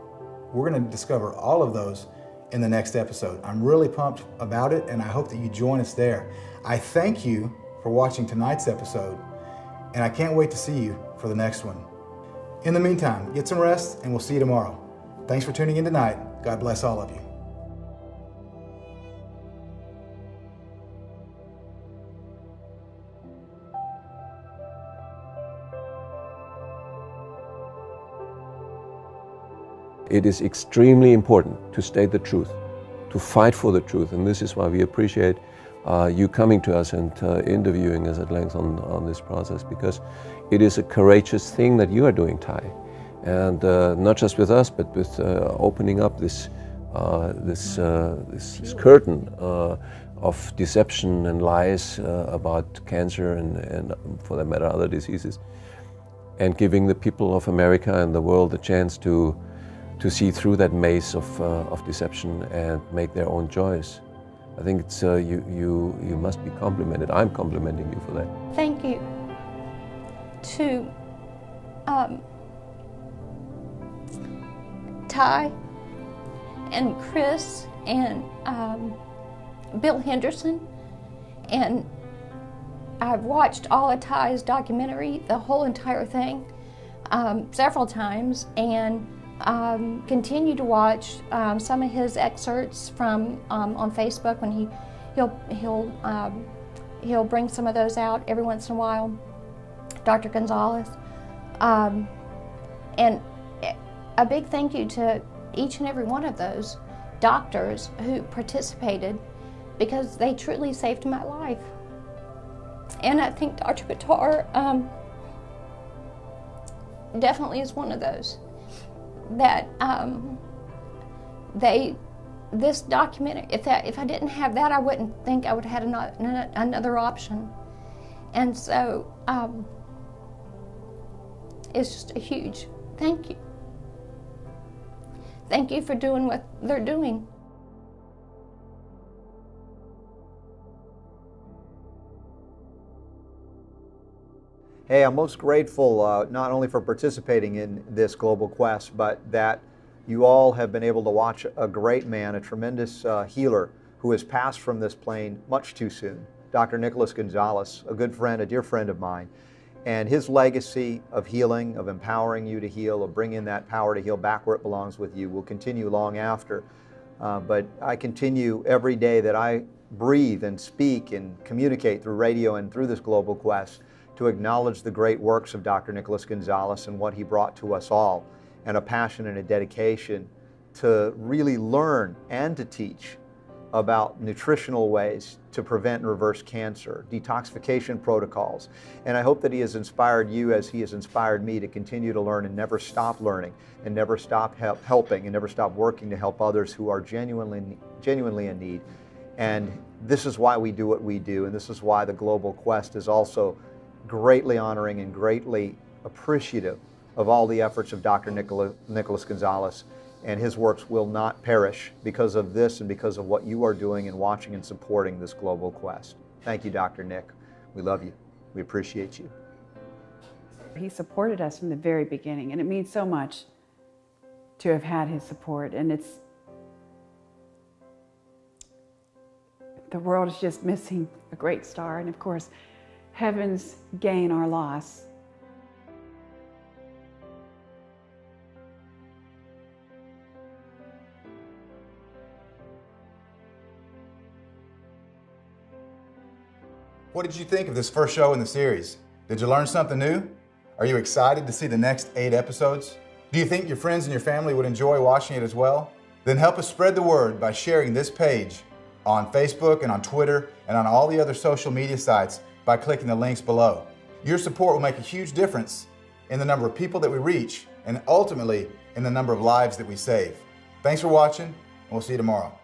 We're going to discover all of those in the next episode. I'm really pumped about it, and I hope that you join us there. I thank you for watching tonight's episode, and I can't wait to see you for the next one. In the meantime, get some rest, and we'll see you tomorrow. Thanks for tuning in tonight. God bless all of you. it is extremely important to state the truth, to fight for the truth, and this is why we appreciate you coming to us and interviewing us at length on this process, because it is a courageous thing that you are doing, Ty, and not just with us, but with opening up this curtain of deception and lies about cancer and for that matter other diseases, and giving the people of America and the world a chance to see through that maze of deception and make their own choice. I think it's you must be complimented. I'm complimenting you for that. Thank you to Ty and Chris and Bill Henderson, and I've watched all of Ty's documentary, the whole entire thing, several times, and continue to watch some of his excerpts from on Facebook when he'll bring some of those out every once in a while. Dr. Gonzalez, and a big thank you to each and every one of those doctors who participated, because they truly saved my life. And I think Dr. Buttar definitely is one of those that this documentary, if I didn't have that, I wouldn't think I would have had another option. And so it's just a huge thank you. Thank you for doing what they're doing. Hey, I'm most grateful not only for participating in this global quest, but that you all have been able to watch a great man, a tremendous healer who has passed from this plane much too soon. Dr. Nicholas Gonzalez, a good friend, a dear friend of mine, and his legacy of healing, of empowering you to heal, of bringing that power to heal back where it belongs with you will continue long after. But I continue every day that I breathe and speak and communicate through radio and through this global quest to acknowledge the great works of Dr. Nicholas Gonzalez and what he brought to us all, and a passion and a dedication to really learn and to teach about nutritional ways to prevent and reverse cancer, detoxification protocols. And I hope that he has inspired you as he has inspired me to continue to learn and never stop learning and never stop helping and never stop working to help others who are genuinely in need. And this is why we do what we do, and this is why the Global Quest is also greatly honoring and greatly appreciative of all the efforts of Dr. Nicholas Gonzalez, and his works will not perish because of this and because of what you are doing and watching and supporting this global quest. Thank you, Dr. Nick. We love you. We appreciate you. He supported us from the very beginning, and it means so much to have had his support, and the world is just missing a great star, and of course, heaven's gain our loss. What did you think of this first show in the series? Did you learn something new? Are you excited to see the next 8 episodes? Do you think your friends and your family would enjoy watching it as well? Then help us spread the word by sharing this page on Facebook and on Twitter and on all the other social media sites by clicking the links below. Your support will make a huge difference in the number of people that we reach and ultimately in the number of lives that we save. Thanks for watching, and we'll see you tomorrow.